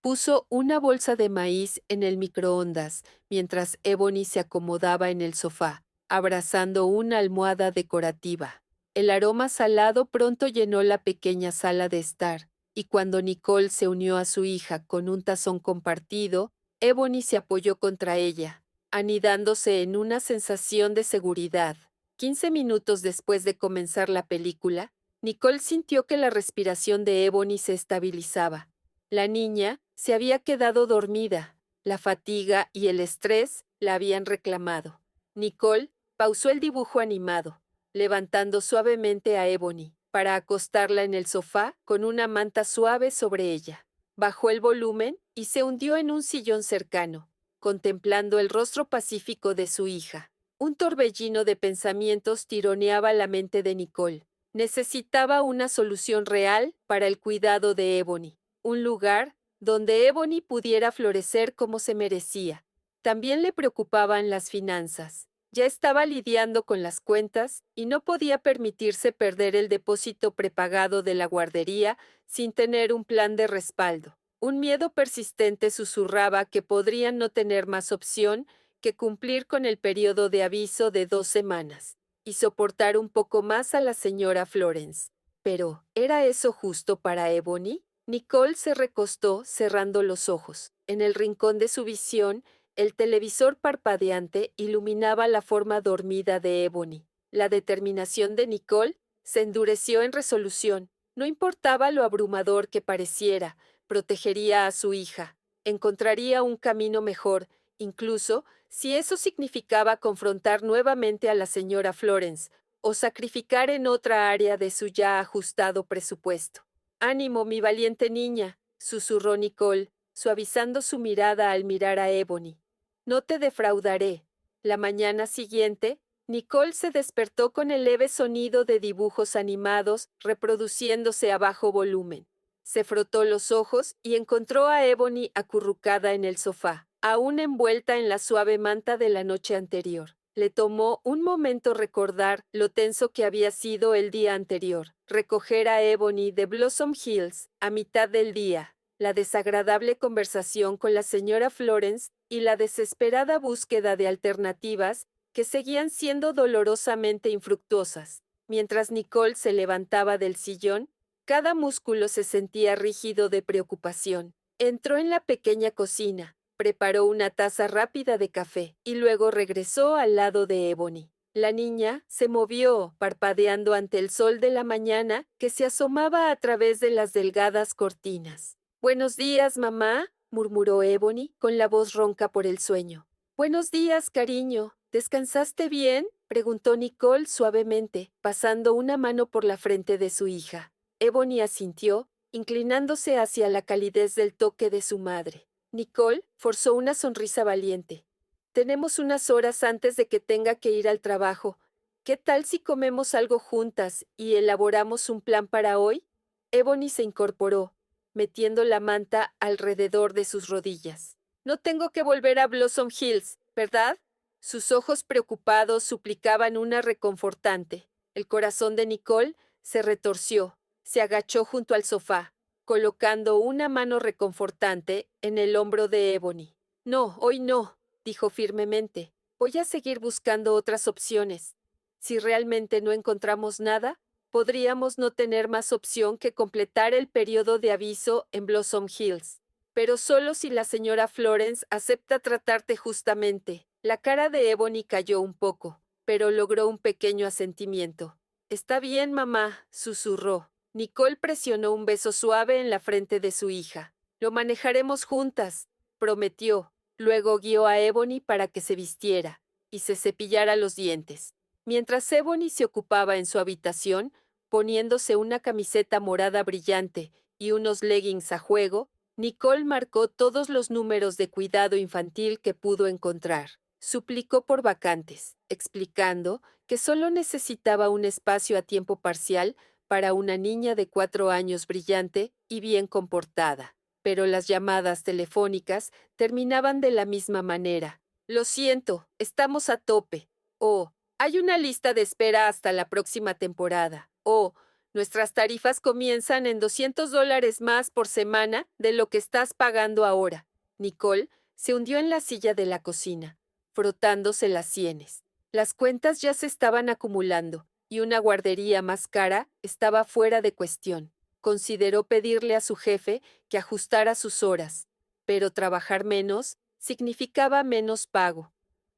Puso una bolsa de maíz en el microondas mientras Ebony se acomodaba en el sofá, abrazando una almohada decorativa. El aroma salado pronto llenó la pequeña sala de estar, y cuando Nicole se unió a su hija con un tazón compartido, Ebony se apoyó contra ella, anidándose en una sensación de seguridad. 15 minutos después de comenzar la película, Nicole sintió que la respiración de Ebony se estabilizaba. La niña se había quedado dormida. La fatiga y el estrés la habían reclamado. Nicole pausó el dibujo animado, levantando suavemente a Ebony para acostarla en el sofá con una manta suave sobre ella. Bajó el volumen y se hundió en un sillón cercano, contemplando el rostro pacífico de su hija. Un torbellino de pensamientos tironeaba la mente de Nicole. Necesitaba una solución real para el cuidado de Ebony, un lugar donde Ebony pudiera florecer como se merecía. También le preocupaban las finanzas. Ya estaba lidiando con las cuentas y no podía permitirse perder el depósito prepagado de la guardería sin tener un plan de respaldo. Un miedo persistente susurraba que podrían no tener más opción que cumplir con el periodo de aviso de 2 semanas y soportar un poco más a la señora Florence. Pero, ¿era eso justo para Ebony? Nicole se recostó cerrando los ojos. En el rincón de su visión, el televisor parpadeante iluminaba la forma dormida de Ebony. La determinación de Nicole se endureció en resolución. No importaba lo abrumador que pareciera, protegería a su hija. Encontraría un camino mejor, incluso si eso significaba confrontar nuevamente a la señora Florence o sacrificar en otra área de su ya ajustado presupuesto. «Ánimo, mi valiente niña», susurró Nicole, suavizando su mirada al mirar a Ebony. «No te defraudaré». La mañana siguiente, Nicole se despertó con el leve sonido de dibujos animados reproduciéndose a bajo volumen. Se frotó los ojos y encontró a Ebony acurrucada en el sofá, aún envuelta en la suave manta de la noche anterior. Le tomó un momento recordar lo tenso que había sido el día anterior, recoger a Ebony de Blossom Hills a mitad del día, la desagradable conversación con la señora Florence y la desesperada búsqueda de alternativas que seguían siendo dolorosamente infructuosas. Mientras Nicole se levantaba del sillón, cada músculo se sentía rígido de preocupación. Entró en la pequeña cocina, preparó una taza rápida de café y luego regresó al lado de Ebony. La niña se movió, parpadeando ante el sol de la mañana que se asomaba a través de las delgadas cortinas. «Buenos días, mamá», murmuró Ebony, con la voz ronca por el sueño. Buenos días, cariño. ¿Descansaste bien? Preguntó Nicole suavemente, pasando una mano por la frente de su hija. Ebony asintió, inclinándose hacia la calidez del toque de su madre. Nicole forzó una sonrisa valiente. Tenemos unas horas antes de que tenga que ir al trabajo. ¿Qué tal si comemos algo juntas y elaboramos un plan para hoy? Ebony se incorporó, metiendo la manta alrededor de sus rodillas. No tengo que volver a Blossom Hills, ¿verdad? Sus ojos preocupados suplicaban una reconfortante. El corazón de Nicole se retorció, se agachó junto al sofá, colocando una mano reconfortante en el hombro de Ebony. No, hoy no, dijo firmemente. Voy a seguir buscando otras opciones. Si realmente no encontramos nada, podríamos no tener más opción que completar el periodo de aviso en Blossom Hills. Pero solo si la señora Florence acepta tratarte justamente. La cara de Ebony cayó un poco, pero logró un pequeño asentimiento. Está bien, mamá, susurró. Nicole presionó un beso suave en la frente de su hija. Lo manejaremos juntas, prometió. Luego guió a Ebony para que se vistiera y se cepillara los dientes. Mientras Ebony se ocupaba en su habitación, poniéndose una camiseta morada brillante y unos leggings a juego, Nicole marcó todos los números de cuidado infantil que pudo encontrar. Suplicó por vacantes, explicando que solo necesitaba un espacio a tiempo parcial para una niña de 4 años brillante y bien comportada. Pero las llamadas telefónicas terminaban de la misma manera. Lo siento, estamos a tope. O, hay una lista de espera hasta la próxima temporada. O, nuestras tarifas comienzan en $200 más por semana de lo que estás pagando ahora. Nicole se hundió en la silla de la cocina, frotándose las sienes. Las cuentas ya se estaban acumulando, y una guardería más cara estaba fuera de cuestión. Consideró pedirle a su jefe que ajustara sus horas, pero trabajar menos significaba menos pago.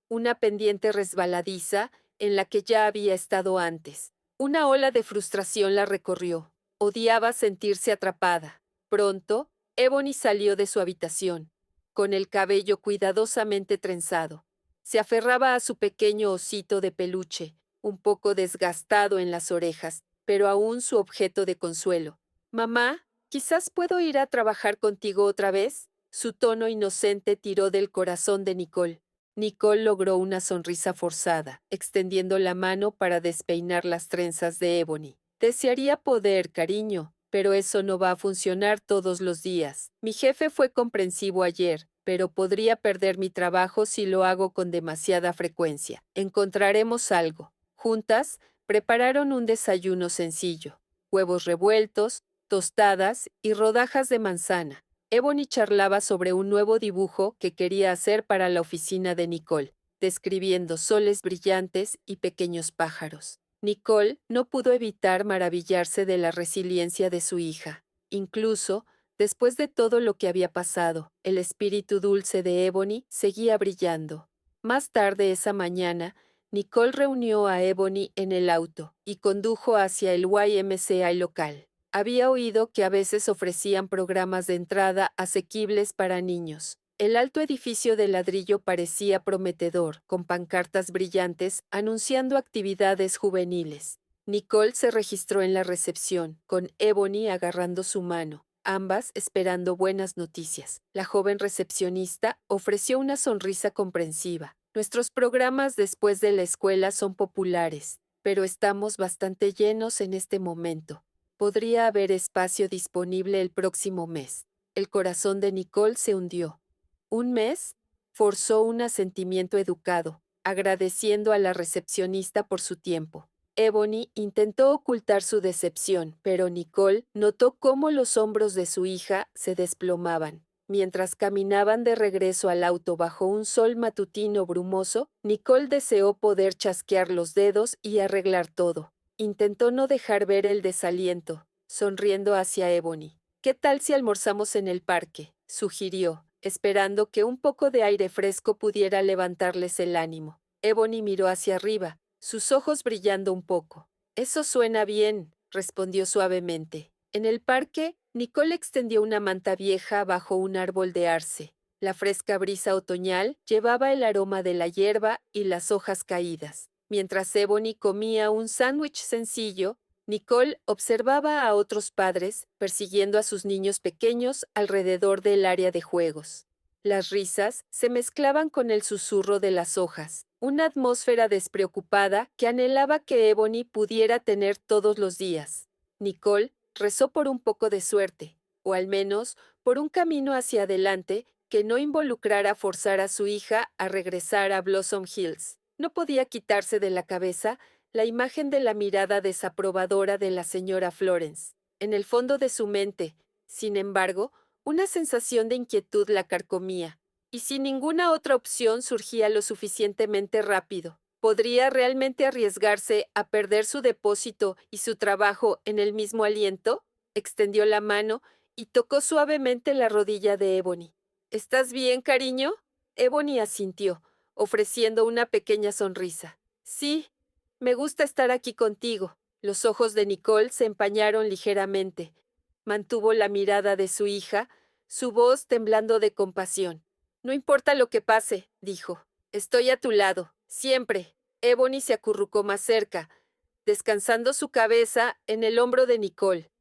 Una pendiente resbaladiza en la que ya había estado antes. Una ola de frustración la recorrió. Odiaba sentirse atrapada. Pronto, Ebony salió de su habitación, con el cabello cuidadosamente trenzado. Se aferraba a su pequeño osito de peluche, un poco desgastado en las orejas, pero aún su objeto de consuelo. Mamá, ¿quizás puedo ir a trabajar contigo otra vez? Su tono inocente tiró del corazón de Nicole. Nicole logró una sonrisa forzada, extendiendo la mano para despeinar las trenzas de Ebony. Desearía poder, cariño, pero eso no va a funcionar todos los días. Mi jefe fue comprensivo ayer, pero podría perder mi trabajo si lo hago con demasiada frecuencia. Encontraremos algo. Juntas, prepararon un desayuno sencillo: huevos revueltos, tostadas y rodajas de manzana. Ebony charlaba sobre un nuevo dibujo que quería hacer para la oficina de Nicole, describiendo soles brillantes y pequeños pájaros. Nicole no pudo evitar maravillarse de la resiliencia de su hija. Incluso, después de todo lo que había pasado, el espíritu dulce de Ebony seguía brillando. Más tarde esa mañana, Nicole reunió a Ebony en el auto y condujo hacia el YMCA local. Había oído que a veces ofrecían programas de entrada asequibles para niños. El alto edificio de ladrillo parecía prometedor, con pancartas brillantes anunciando actividades juveniles. Nicole se registró en la recepción, con Ebony agarrando su mano, ambas esperando buenas noticias. La joven recepcionista ofreció una sonrisa comprensiva. Nuestros programas después de la escuela son populares, pero estamos bastante llenos en este momento. Podría haber espacio disponible el próximo mes. El corazón de Nicole se hundió. ¿Un mes? Forzó un asentimiento educado, agradeciendo a la recepcionista por su tiempo. Ebony intentó ocultar su decepción, pero Nicole notó cómo los hombros de su hija se desplomaban. Mientras caminaban de regreso al auto bajo un sol matutino brumoso, Nicole deseó poder chasquear los dedos y arreglar todo. Intentó no dejar ver el desaliento, sonriendo hacia Ebony. ¿Qué tal si almorzamos en el parque?, sugirió, esperando que un poco de aire fresco pudiera levantarles el ánimo. Ebony miró hacia arriba, sus ojos brillando un poco. Eso suena bien, respondió suavemente. En el parque, Nicole extendió una manta vieja bajo un árbol de arce. La fresca brisa otoñal llevaba el aroma de la hierba y las hojas caídas. Mientras Ebony comía un sándwich sencillo, Nicole observaba a otros padres persiguiendo a sus niños pequeños alrededor del área de juegos. Las risas se mezclaban con el susurro de las hojas, una atmósfera despreocupada que anhelaba que Ebony pudiera tener todos los días. Nicole rezó por un poco de suerte, o al menos por un camino hacia adelante que no involucrara forzar a su hija a regresar a Blossom Hills. No podía quitarse de la cabeza la imagen de la mirada desaprobadora de la señora Florence. En el fondo de su mente, sin embargo, una sensación de inquietud la carcomía, y si ninguna otra opción surgía lo suficientemente rápido, ¿podría realmente arriesgarse a perder su depósito y su trabajo en el mismo aliento? Extendió la mano y tocó suavemente la rodilla de Ebony. ¿Estás bien, cariño? Ebony asintió, ofreciendo una pequeña sonrisa. Sí, me gusta estar aquí contigo. Los ojos de Nicole se empañaron ligeramente. Mantuvo la mirada de su hija, su voz temblando de compasión. No importa lo que pase, dijo. Estoy a tu lado, siempre. Ebony se acurrucó más cerca, descansando su cabeza en el hombro de Nicole,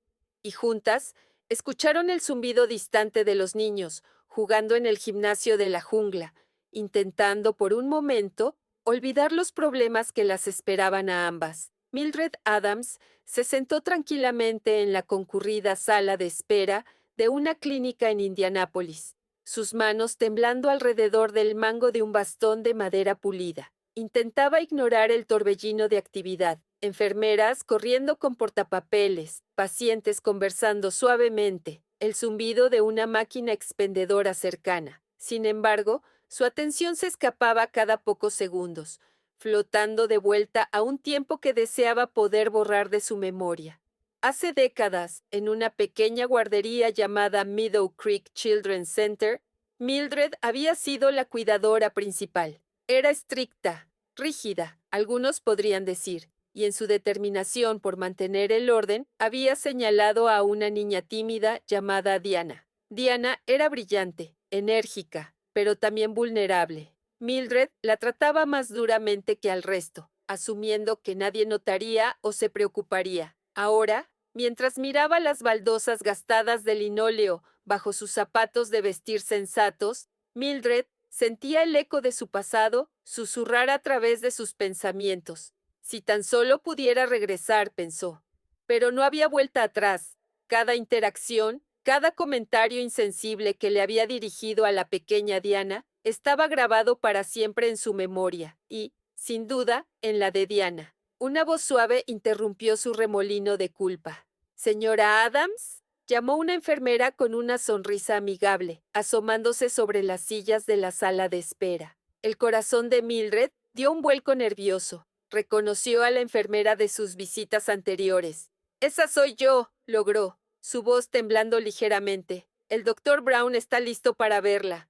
y juntas escucharon el zumbido distante de los niños, jugando en el gimnasio de la jungla, intentando por un momento olvidar los problemas que las esperaban a ambas. Mildred Adams se sentó tranquilamente en la concurrida sala de espera de una clínica en Indianápolis, sus manos temblando alrededor del mango de un bastón de madera pulida. Intentaba ignorar el torbellino de actividad, enfermeras corriendo con portapapeles, pacientes conversando suavemente, el zumbido de una máquina expendedora cercana. Sin embargo, su atención se escapaba cada pocos segundos, flotando de vuelta a un tiempo que deseaba poder borrar de su memoria. Hace décadas, en una pequeña guardería llamada Meadow Creek Children's Center, Mildred había sido la cuidadora principal. Era estricta, rígida, algunos podrían decir, y en su determinación por mantener el orden, había señalado a una niña tímida llamada Diana. Diana era brillante, enérgica, pero también vulnerable. Mildred la trataba más duramente que al resto, asumiendo que nadie notaría o se preocuparía. Ahora, mientras miraba las baldosas gastadas de linóleo bajo sus zapatos de vestir sensatos, Mildred sentía el eco de su pasado susurrar a través de sus pensamientos. Si tan solo pudiera regresar, pensó. Pero no había vuelta atrás. Cada interacción, cada comentario insensible que le había dirigido a la pequeña Diana, estaba grabado para siempre en su memoria y, sin duda, en la de Diana. Una voz suave interrumpió su remolino de culpa. «¿Señora Adams?», llamó una enfermera con una sonrisa amigable, asomándose sobre las sillas de la sala de espera. El corazón de Mildred dio un vuelco nervioso. Reconoció a la enfermera de sus visitas anteriores. «Esa soy yo», logró, su voz temblando ligeramente. «El doctor Brown está listo para verla».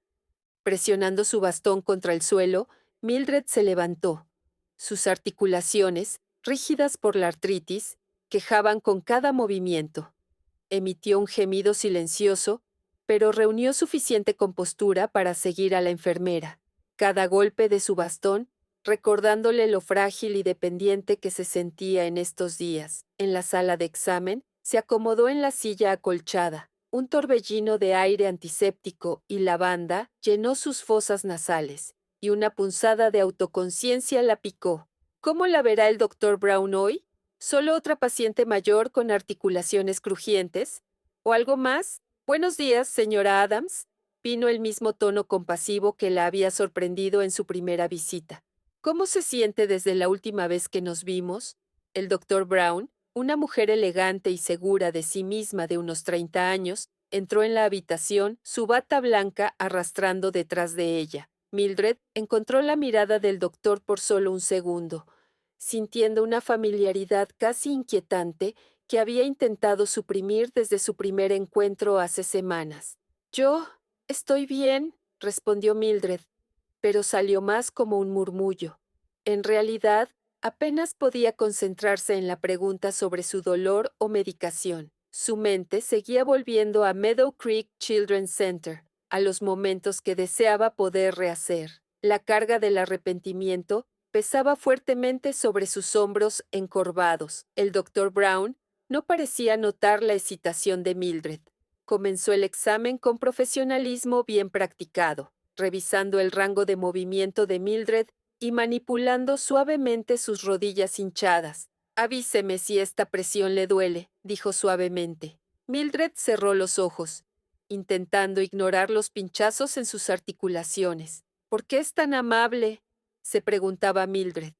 Presionando su bastón contra el suelo, Mildred se levantó. Sus articulaciones, rígidas por la artritis, quejaban con cada movimiento. Emitió un gemido silencioso, pero reunió suficiente compostura para seguir a la enfermera. Cada golpe de su bastón, recordándole lo frágil y dependiente que se sentía en estos días. En la sala de examen, se acomodó en la silla acolchada. Un torbellino de aire antiséptico y lavanda llenó sus fosas nasales, y una punzada de autoconciencia la picó. ¿Cómo la verá el doctor Brown hoy? ¿Solo otra paciente mayor con articulaciones crujientes? ¿O algo más? «Buenos días, señora Adams», vino el mismo tono compasivo que la había sorprendido en su primera visita. «¿Cómo se siente desde la última vez que nos vimos?» El doctor Brown, una mujer elegante y segura de sí misma de unos 30 años, entró en la habitación, su bata blanca arrastrando detrás de ella. Mildred encontró la mirada del doctor por solo un segundo, sintiendo una familiaridad casi inquietante que había intentado suprimir desde su primer encuentro hace semanas. «Yo estoy bien», respondió Mildred, pero salió más como un murmullo. En realidad, apenas podía concentrarse en la pregunta sobre su dolor o medicación. Su mente seguía volviendo a Meadow Creek Children's Center, a los momentos que deseaba poder rehacer. La carga del arrepentimiento pesaba fuertemente sobre sus hombros encorvados. El doctor Brown no parecía notar la excitación de Mildred. Comenzó el examen con profesionalismo bien practicado, revisando el rango de movimiento de Mildred y manipulando suavemente sus rodillas hinchadas. «Avíseme si esta presión le duele», dijo suavemente. Mildred cerró los ojos, intentando ignorar los pinchazos en sus articulaciones. «¿Por qué es tan amable?», se preguntaba Mildred.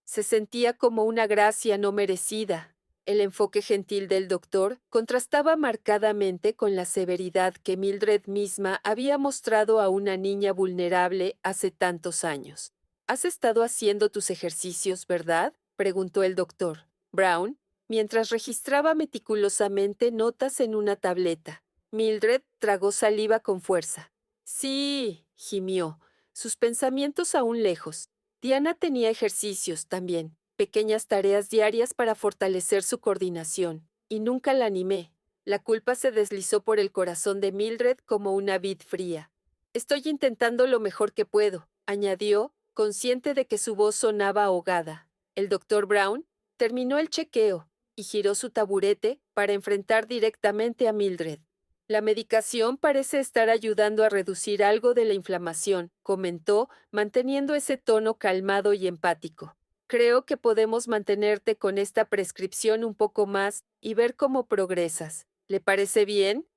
Se sentía como una gracia no merecida. El enfoque gentil del doctor contrastaba marcadamente con la severidad que Mildred misma había mostrado a una niña vulnerable hace tantos años. «¿Has estado haciendo tus ejercicios, verdad?», preguntó el doctor Brown, mientras registraba meticulosamente notas en una tableta. Mildred tragó saliva con fuerza. «Sí», gimió, sus pensamientos aún lejos. Diana tenía ejercicios también, pequeñas tareas diarias para fortalecer su coordinación, y nunca la animé. La culpa se deslizó por el corazón de Mildred como una vid fría. «Estoy intentando lo mejor que puedo», añadió, consciente de que su voz sonaba ahogada. El doctor Brown terminó el chequeo y giró su taburete para enfrentar directamente a Mildred. «La medicación parece estar ayudando a reducir algo de la inflamación», comentó, manteniendo ese tono calmado y empático. «Creo que podemos mantenerte con esta prescripción un poco más y ver cómo progresas. ¿Le parece bien?»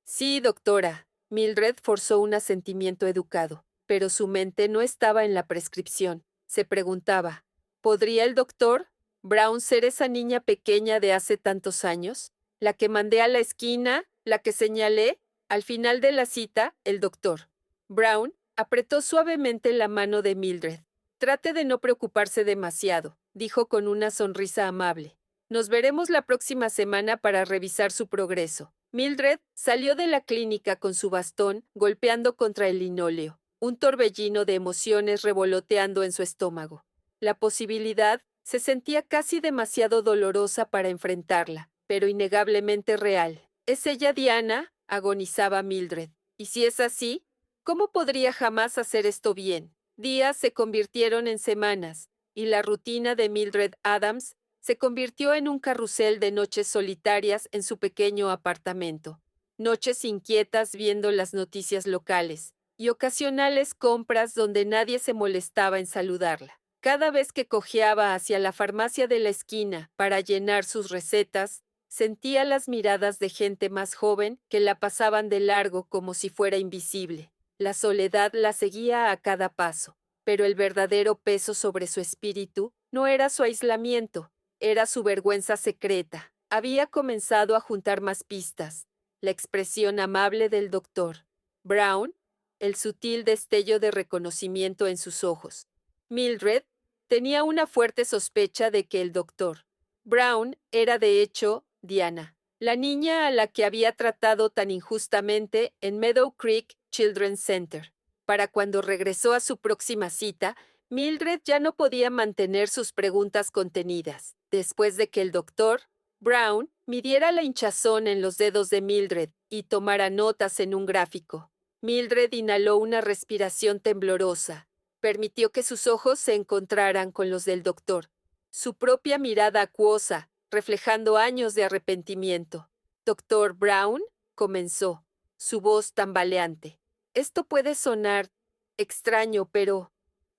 «Sí, doctora». Mildred forzó un asentimiento educado, pero su mente no estaba en la prescripción. Se preguntaba, ¿podría el doctor Brown ser esa niña pequeña de hace tantos años? La que mandé a la esquina, la que señalé. Al final de la cita, el doctor Brown apretó suavemente la mano de Mildred. «Trate de no preocuparse demasiado», dijo con una sonrisa amable. «Nos veremos la próxima semana para revisar su progreso». Mildred salió de la clínica con su bastón golpeando contra el linóleo, un torbellino de emociones revoloteando en su estómago. La posibilidad se sentía casi demasiado dolorosa para enfrentarla, pero innegablemente real. «¿Es ella Diana?», agonizaba Mildred. «Y si es así, ¿cómo podría jamás hacer esto bien?». Días se convirtieron en semanas, y la rutina de Mildred Adams se convirtió en un carrusel de noches solitarias en su pequeño apartamento. Noches inquietas viendo las noticias locales, y ocasionales compras donde nadie se molestaba en saludarla. Cada vez que cojeaba hacia la farmacia de la esquina para llenar sus recetas, sentía las miradas de gente más joven que la pasaban de largo como si fuera invisible. La soledad la seguía a cada paso, pero el verdadero peso sobre su espíritu no era su aislamiento, era su vergüenza secreta. Había comenzado a juntar más pistas. La expresión amable del doctor Brown, el sutil destello de reconocimiento en sus ojos. Mildred tenía una fuerte sospecha de que el doctor Brown era de hecho Diana, la niña a la que había tratado tan injustamente en Meadow Creek Children's Center. Para cuando regresó a su próxima cita, Mildred ya no podía mantener sus preguntas contenidas. Después de que el doctor Brown midiera la hinchazón en los dedos de Mildred y tomara notas en un gráfico, Mildred inhaló una respiración temblorosa. Permitió que sus ojos se encontraran con los del doctor, su propia mirada acuosa, reflejando años de arrepentimiento. «Doctor Brown», comenzó, su voz tambaleante. «Esto puede sonar extraño, pero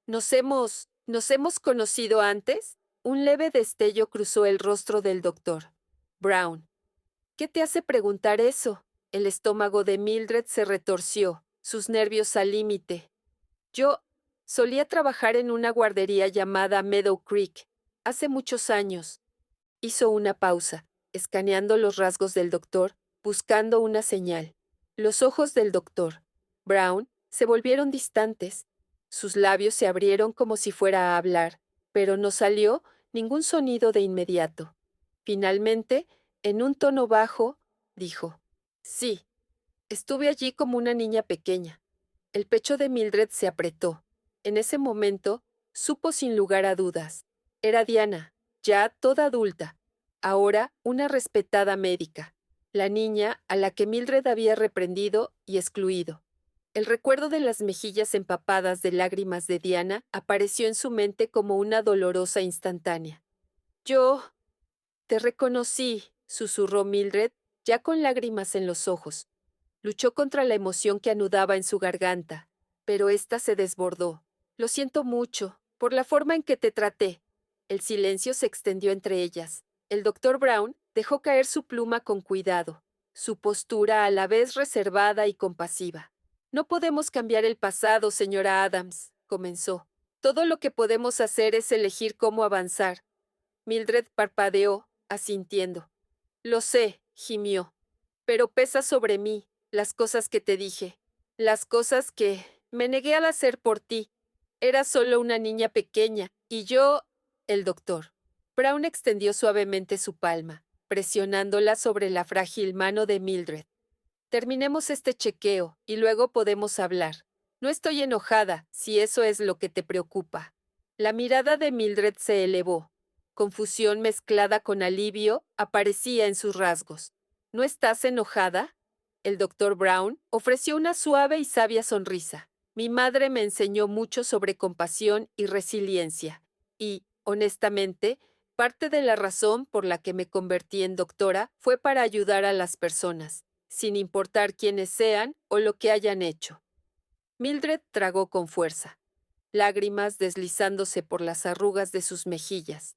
¿nos hemos conocido antes?» Un leve destello cruzó el rostro del doctor Brown. «¿Qué te hace preguntar eso?». El estómago de Mildred se retorció, sus nervios al límite. «Yo solía trabajar en una guardería llamada Meadow Creek, hace muchos años». Hizo una pausa, escaneando los rasgos del doctor, buscando una señal. Los ojos del doctor Brown se volvieron distantes. Sus labios se abrieron como si fuera a hablar, pero no salió ningún sonido de inmediato. Finalmente, en un tono bajo, dijo: «Sí, estuve allí como una niña pequeña». El pecho de Mildred se apretó. En ese momento, supo sin lugar a dudas. Era Diana, ya toda adulta, ahora una respetada médica, la niña a la que Mildred había reprendido y excluido. El recuerdo de las mejillas empapadas de lágrimas de Diana apareció en su mente como una dolorosa instantánea. Yo te reconocí, susurró Mildred, ya con lágrimas en los ojos. Luchó contra la emoción que anudaba en su garganta, pero ésta se desbordó. Lo siento mucho, por la forma en que te traté. El silencio se extendió entre ellas. El doctor Brown dejó caer su pluma con cuidado, su postura a la vez reservada y compasiva. No podemos cambiar el pasado, señora Adams, comenzó. Todo lo que podemos hacer es elegir cómo avanzar. Mildred parpadeó, asintiendo. Lo sé, gimió. Pero pesa sobre mí las cosas que te dije, las cosas que me negué al hacer por ti. Era solo una niña pequeña, y yo... El doctor. Brown extendió suavemente su palma, presionándola sobre la frágil mano de Mildred. Terminemos este chequeo, y luego podemos hablar. No estoy enojada, si eso es lo que te preocupa. La mirada de Mildred se elevó. Confusión mezclada con alivio aparecía en sus rasgos. ¿No estás enojada? El doctor Brown ofreció una suave y sabia sonrisa. Mi madre me enseñó mucho sobre compasión y resiliencia, y, honestamente, parte de la razón por la que me convertí en doctora fue para ayudar a las personas, sin importar quiénes sean o lo que hayan hecho. Mildred tragó con fuerza, lágrimas deslizándose por las arrugas de sus mejillas.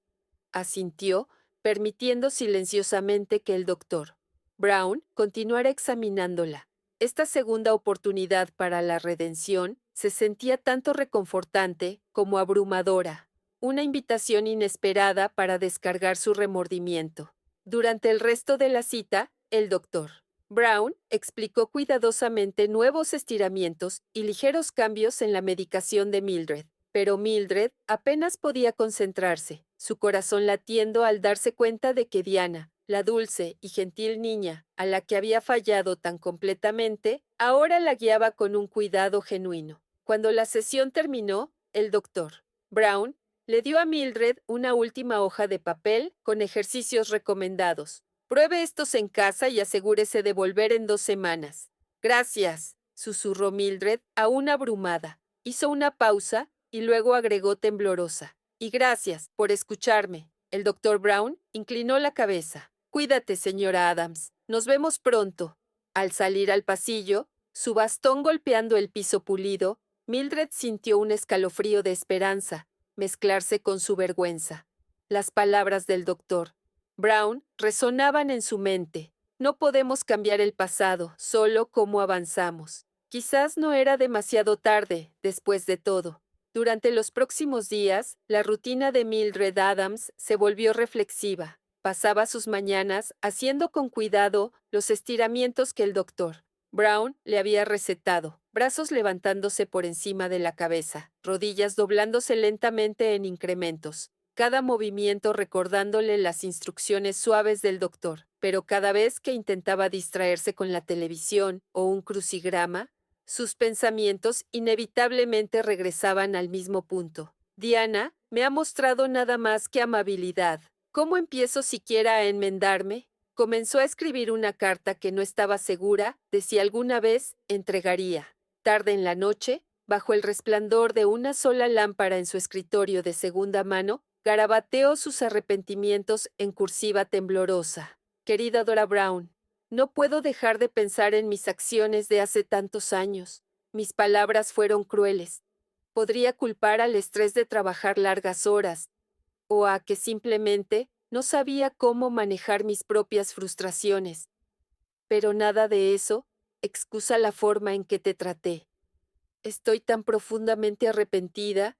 Asintió, permitiendo silenciosamente que el doctor Brown continuara examinándola. Esta segunda oportunidad para la redención se sentía tanto reconfortante como abrumadora, una invitación inesperada para descargar su remordimiento. Durante el resto de la cita, el doctor Brown explicó cuidadosamente nuevos estiramientos y ligeros cambios en la medicación de Mildred. Pero Mildred apenas podía concentrarse, su corazón latiendo al darse cuenta de que Diana, la dulce y gentil niña a la que había fallado tan completamente, ahora la guiaba con un cuidado genuino. Cuando la sesión terminó, el doctor Brown le dio a Mildred una última hoja de papel con ejercicios recomendados. Pruebe estos en casa y asegúrese de volver en 2 semanas. Gracias, susurró Mildred, aún abrumada. Hizo una pausa y luego agregó temblorosa. Y gracias por escucharme. El doctor Brown inclinó la cabeza. Cuídate, señora Adams. Nos vemos pronto. Al salir al pasillo, su bastón golpeando el piso pulido, Mildred sintió un escalofrío de esperanza mezclarse con su vergüenza. Las palabras del doctor Brown resonaban en su mente. No podemos cambiar el pasado, solo cómo avanzamos. Quizás no era demasiado tarde, después de todo. Durante los próximos días, la rutina de Mildred Adams se volvió reflexiva. Pasaba sus mañanas haciendo con cuidado los estiramientos que el doctor Brown le había recetado, brazos levantándose por encima de la cabeza, rodillas doblándose lentamente en incrementos, cada movimiento recordándole las instrucciones suaves del doctor, pero cada vez que intentaba distraerse con la televisión o un crucigrama, sus pensamientos inevitablemente regresaban al mismo punto. Diana me ha mostrado nada más que amabilidad. ¿Cómo empiezo siquiera a enmendarme? Comenzó a escribir una carta que no estaba segura de si alguna vez entregaría. Tarde en la noche, bajo el resplandor de una sola lámpara en su escritorio de segunda mano, garabateó sus arrepentimientos en cursiva temblorosa. Querida Dora Brown, no puedo dejar de pensar en mis acciones de hace tantos años. Mis palabras fueron crueles. Podría culpar al estrés de trabajar largas horas, o a que simplemente no sabía cómo manejar mis propias frustraciones. Pero nada de eso excusa la forma en que te traté. Estoy tan profundamente arrepentida.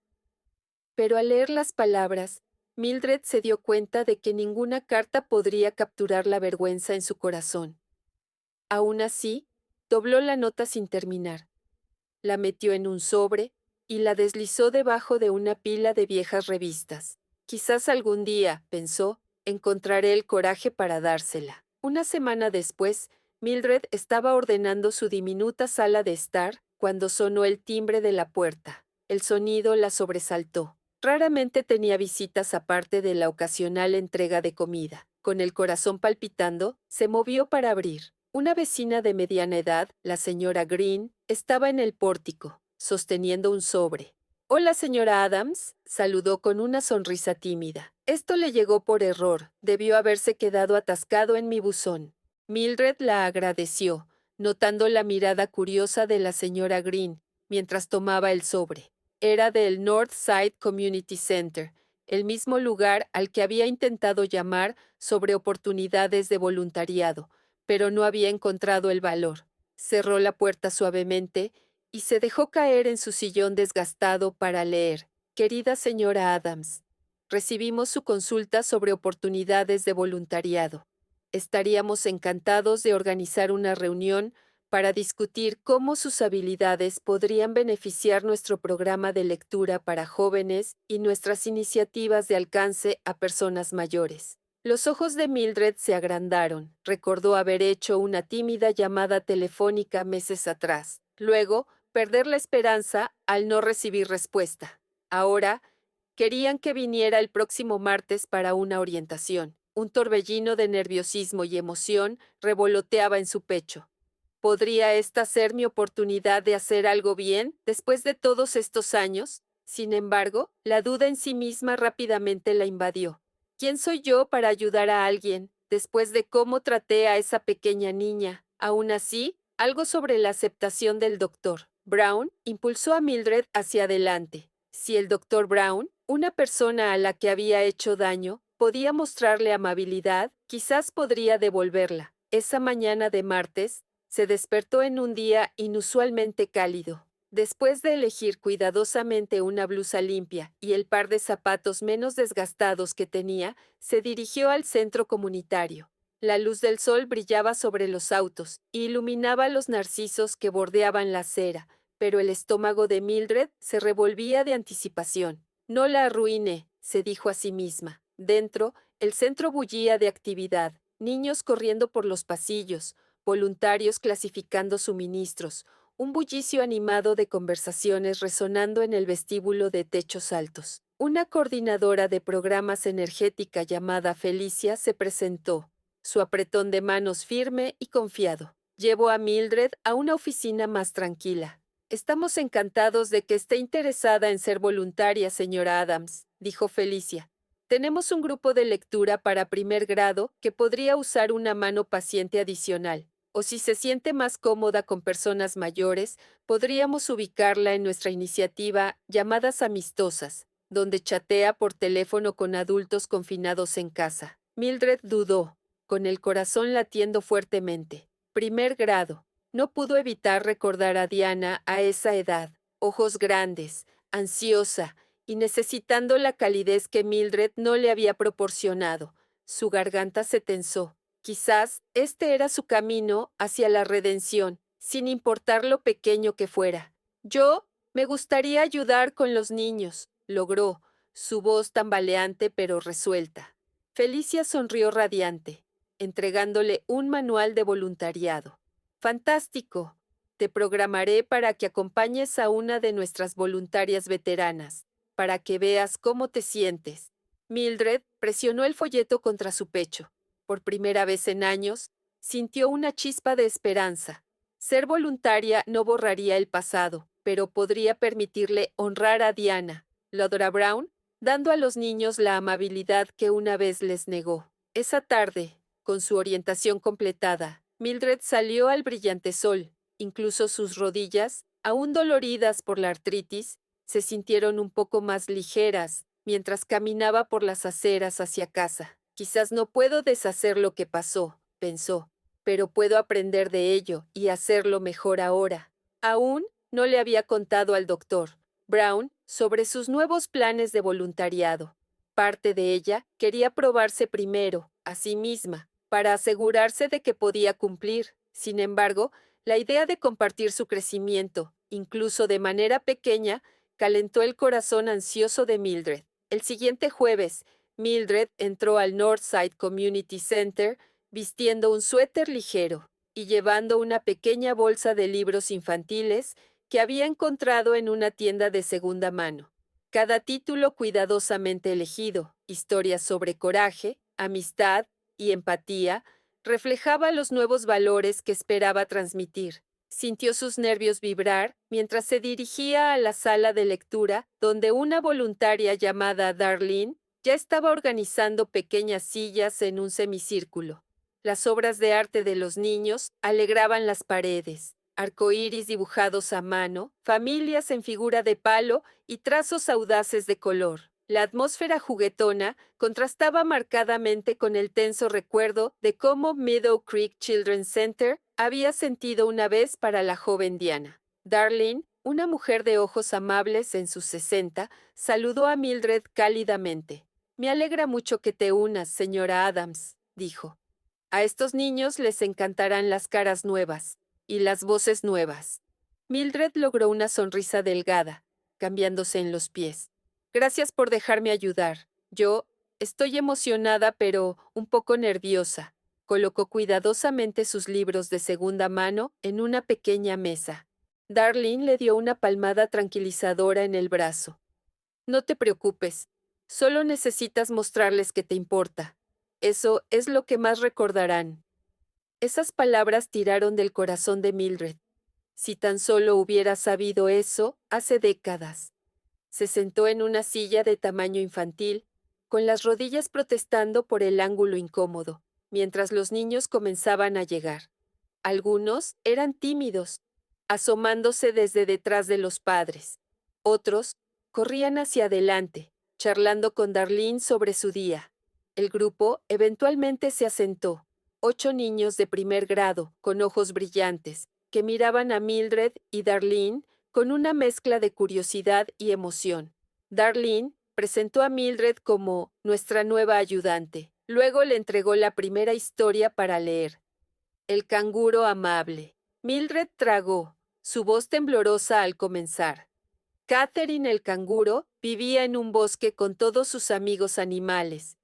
Pero al leer las palabras, Mildred se dio cuenta de que ninguna carta podría capturar la vergüenza en su corazón. Aún así, dobló la nota sin terminar. La metió en un sobre y la deslizó debajo de una pila de viejas revistas. Quizás algún día, pensó, encontraré el coraje para dársela. Una semana después, Mildred estaba ordenando su diminuta sala de estar cuando sonó el timbre de la puerta. El sonido la sobresaltó. Raramente tenía visitas aparte de la ocasional entrega de comida. Con el corazón palpitando, se movió para abrir. Una vecina de mediana edad, la señora Green, estaba en el pórtico, sosteniendo un sobre. Hola, señora Adams, saludó con una sonrisa tímida. Esto le llegó por error, debió haberse quedado atascado en mi buzón. Mildred la agradeció, notando la mirada curiosa de la señora Green, mientras tomaba el sobre. Era del Northside Community Center, el mismo lugar al que había intentado llamar sobre oportunidades de voluntariado, pero no había encontrado el valor. Cerró la puerta suavemente y se dejó caer en su sillón desgastado para leer. Querida señora Adams, recibimos su consulta sobre oportunidades de voluntariado. Estaríamos encantados de organizar una reunión para discutir cómo sus habilidades podrían beneficiar nuestro programa de lectura para jóvenes y nuestras iniciativas de alcance a personas mayores. Los ojos de Mildred se agrandaron. Recordó haber hecho una tímida llamada telefónica meses atrás. Luego, perder la esperanza al no recibir respuesta. Ahora, querían que viniera el próximo martes para una orientación. Un torbellino de nerviosismo y emoción revoloteaba en su pecho. ¿Podría esta ser mi oportunidad de hacer algo bien después de todos estos años? Sin embargo, la duda en sí misma rápidamente la invadió. ¿Quién soy yo para ayudar a alguien después de cómo traté a esa pequeña niña? Aún así, algo sobre la aceptación del doctor Brown impulsó a Mildred hacia adelante. Si el doctor Brown, una persona a la que había hecho daño, podía mostrarle amabilidad, quizás podría devolverla. Esa mañana de martes, se despertó en un día inusualmente cálido. Después de elegir cuidadosamente una blusa limpia y el par de zapatos menos desgastados que tenía, se dirigió al centro comunitario. La luz del sol brillaba sobre los autos y iluminaba los narcisos que bordeaban la acera, pero el estómago de Mildred se revolvía de anticipación. No la arruiné, se dijo a sí misma. Dentro, el centro bullía de actividad, niños corriendo por los pasillos, voluntarios clasificando suministros, un bullicio animado de conversaciones resonando en el vestíbulo de techos altos. Una coordinadora de programas energética llamada Felicia se presentó, su apretón de manos firme y confiado. Llevó a Mildred a una oficina más tranquila. Estamos encantados de que esté interesada en ser voluntaria, señora Adams, dijo Felicia. Tenemos un grupo de lectura para primer grado que podría usar una mano paciente adicional. O si se siente más cómoda con personas mayores, podríamos ubicarla en nuestra iniciativa Llamadas Amistosas, donde chatea por teléfono con adultos confinados en casa. Mildred dudó, con el corazón latiendo fuertemente. Primer grado. No pudo evitar recordar a Diana a esa edad, ojos grandes, ansiosa y necesitando la calidez que Mildred no le había proporcionado. Su garganta se tensó. Quizás este era su camino hacia la redención, sin importar lo pequeño que fuera. Me gustaría ayudar con los niños, logró, su voz tambaleante pero resuelta. Felicia sonrió radiante, entregándole un manual de voluntariado. Fantástico. Te programaré para que acompañes a una de nuestras voluntarias veteranas, para que veas cómo te sientes. Mildred presionó el folleto contra su pecho. Por primera vez en años, sintió una chispa de esperanza. Ser voluntaria no borraría el pasado, pero podría permitirle honrar a Diana, Lodra Brown, dando a los niños la amabilidad que una vez les negó. Esa tarde, con su orientación completada, Mildred salió al brillante sol. Incluso sus rodillas, aún doloridas por la artritis, se sintieron un poco más ligeras mientras caminaba por las aceras hacia casa. Quizás no puedo deshacer lo que pasó, pensó, pero puedo aprender de ello y hacerlo mejor ahora. Aún no le había contado al doctor Brown sobre sus nuevos planes de voluntariado. Parte de ella quería probarse primero, a sí misma, para asegurarse de que podía cumplir. Sin embargo, la idea de compartir su crecimiento, incluso de manera pequeña, calentó el corazón ansioso de Mildred. El siguiente jueves, Mildred entró al Northside Community Center vistiendo un suéter ligero y llevando una pequeña bolsa de libros infantiles que había encontrado en una tienda de segunda mano. Cada título cuidadosamente elegido, historias sobre coraje, amistad y empatía, Reflejaba los nuevos valores que esperaba transmitir. Sintió sus nervios vibrar mientras se dirigía a la sala de lectura, donde una voluntaria llamada Darlene ya estaba organizando pequeñas sillas en un semicírculo. Las obras de arte de los niños alegraban las paredes. Arcoíris dibujados a mano, familias en figura de palo y trazos audaces de color. La atmósfera juguetona contrastaba marcadamente con el tenso recuerdo de cómo Meadow Creek Children's Center había sentido una vez para la joven Diana. Darlene, una mujer de ojos amables en sus 60, saludó a Mildred cálidamente. Me alegra mucho que te unas, señora Adams, dijo. A estos niños les encantarán las caras nuevas y las voces nuevas. Mildred logró una sonrisa delgada, cambiándose en los pies. Gracias por dejarme ayudar. Yo estoy emocionada, pero un poco nerviosa. Colocó cuidadosamente sus libros de segunda mano en una pequeña mesa. Darlene le dio una palmada tranquilizadora en el brazo. No te preocupes, solo necesitas mostrarles que te importa. Eso es lo que más recordarán. Esas palabras tiraron del corazón de Mildred. Si tan solo hubiera sabido eso hace décadas. Se sentó en una silla de tamaño infantil, con las rodillas protestando por el ángulo incómodo, mientras los niños comenzaban a llegar. Algunos eran tímidos, asomándose desde detrás de los padres. Otros corrían hacia adelante, charlando con Darlene sobre su día. El grupo eventualmente se asentó. 8 niños de primer grado, con ojos brillantes, que miraban a Mildred y Darlene con una mezcla de curiosidad y emoción. Darlene presentó a Mildred como nuestra nueva ayudante. Luego le entregó la primera historia para leer. El canguro amable. Mildred tragó, su voz temblorosa al comenzar. Catherine el canguro vivía en un bosque con todos sus amigos animales.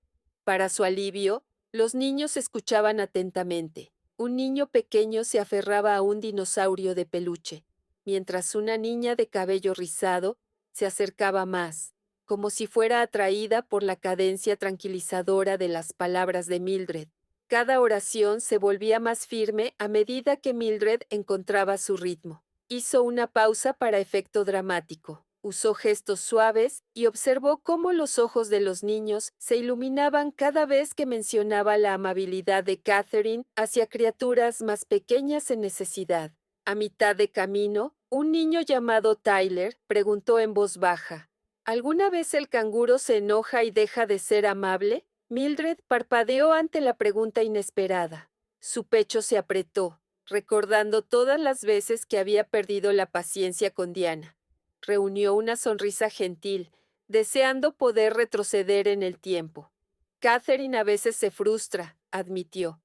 Para su alivio, los niños escuchaban atentamente. Un niño pequeño se aferraba a un dinosaurio de peluche, mientras una niña de cabello rizado se acercaba más, como si fuera atraída por la cadencia tranquilizadora de las palabras de Mildred. Cada oración se volvía más firme a medida que Mildred encontraba su ritmo. Hizo una pausa para efecto dramático. Usó gestos suaves y observó cómo los ojos de los niños se iluminaban cada vez que mencionaba la amabilidad de Catherine hacia criaturas más pequeñas en necesidad. A mitad de camino, un niño llamado Tyler preguntó en voz baja, ¿alguna vez el canguro se enoja y deja de ser amable? Mildred parpadeó ante la pregunta inesperada. Su pecho se apretó, recordando todas las veces que había perdido la paciencia con Diana. Reunió una sonrisa gentil, deseando poder retroceder en el tiempo. Catherine a veces se frustra, admitió,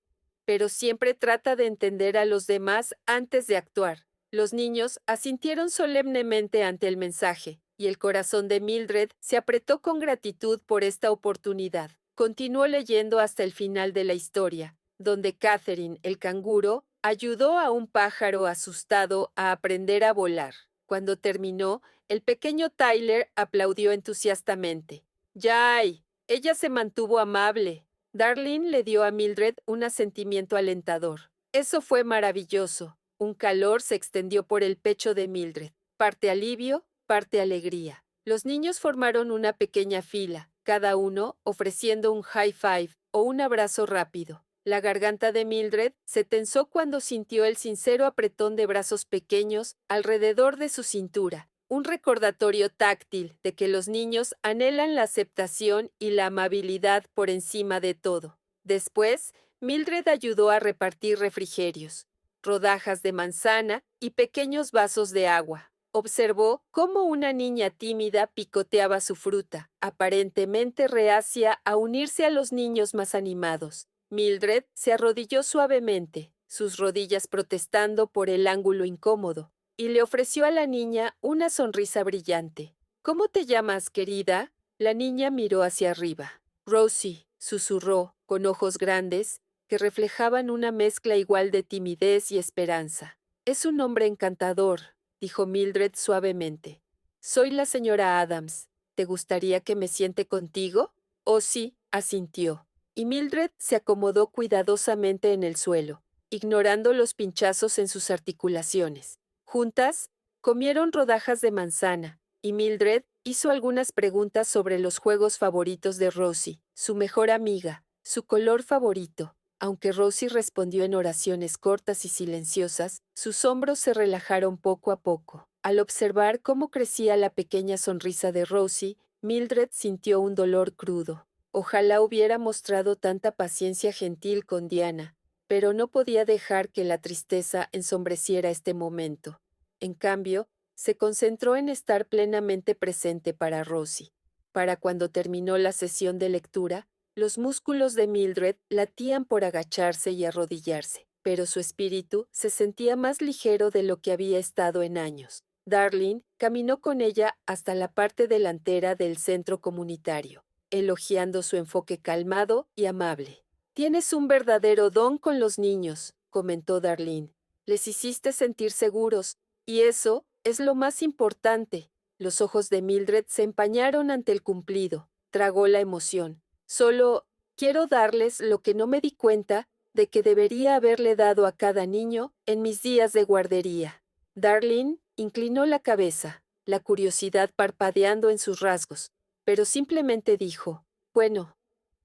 pero siempre trata de entender a los demás antes de actuar. Los niños asintieron solemnemente ante el mensaje, y el corazón de Mildred se apretó con gratitud por esta oportunidad. Continuó leyendo hasta el final de la historia, donde Catherine, el canguro, ayudó a un pájaro asustado a aprender a volar. Cuando terminó, el pequeño Tyler aplaudió entusiastamente. ¡Yay! Ella se mantuvo amable. Darlene le dio a Mildred un asentimiento alentador. Eso fue maravilloso. Un calor se extendió por el pecho de Mildred. Parte alivio, parte alegría. Los niños formaron una pequeña fila, cada uno ofreciendo un high five o un abrazo rápido. La garganta de Mildred se tensó cuando sintió el sincero apretón de brazos pequeños alrededor de su cintura, un recordatorio táctil de que los niños anhelan la aceptación y la amabilidad por encima de todo. Después, Mildred ayudó a repartir refrigerios, rodajas de manzana y pequeños vasos de agua. Observó cómo una niña tímida picoteaba su fruta, aparentemente reacia a unirse a los niños más animados. Mildred se arrodilló suavemente, sus rodillas protestando por el ángulo incómodo, y le ofreció a la niña una sonrisa brillante. ¿Cómo te llamas, querida? La niña miró hacia arriba. Rosie, susurró, con ojos grandes, que reflejaban una mezcla igual de timidez y esperanza. Es un nombre encantador, dijo Mildred suavemente. Soy la señora Adams. ¿Te gustaría que me siente contigo? Oh, sí, asintió. y Mildred se acomodó cuidadosamente en el suelo, ignorando los pinchazos en sus articulaciones. Juntas, comieron rodajas de manzana, y Mildred hizo algunas preguntas sobre los juegos favoritos de Rosie, su mejor amiga, su color favorito. Aunque Rosie respondió en oraciones cortas y silenciosas, sus hombros se relajaron poco a poco. Al observar cómo crecía la pequeña sonrisa de Rosie, Mildred sintió un dolor crudo. Ojalá hubiera mostrado tanta paciencia gentil con Diana, pero no podía dejar que la tristeza ensombreciera este momento. En cambio, se concentró en estar plenamente presente para Rosie. Para cuando terminó la sesión de lectura, los músculos de Mildred latían por agacharse y arrodillarse, pero su espíritu se sentía más ligero de lo que había estado en años. Darlene caminó con ella hasta la parte delantera del centro comunitario, elogiando su enfoque calmado y amable. «Tienes un verdadero don con los niños», comentó Darlene. «Les hiciste sentir seguros, y eso es lo más importante». Los ojos de Mildred se empañaron ante el cumplido. Tragó la emoción. «Solo quiero darles lo que no me di cuenta de que debería haberle dado a cada niño en mis días de guardería». Darlene inclinó la cabeza, la curiosidad parpadeando en sus rasgos, pero simplemente dijo: «Bueno,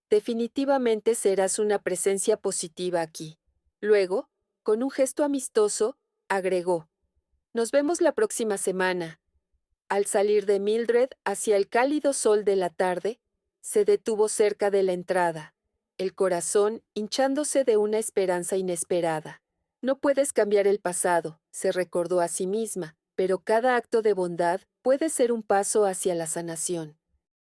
definitivamente serás una presencia positiva aquí». Luego, con un gesto amistoso, agregó: «Nos vemos la próxima semana». Al salir de Mildred hacia el cálido sol de la tarde, se detuvo cerca de la entrada, el corazón hinchándose de una esperanza inesperada. «No puedes cambiar el pasado», se recordó a sí misma, «pero cada acto de bondad puede ser un paso hacia la sanación».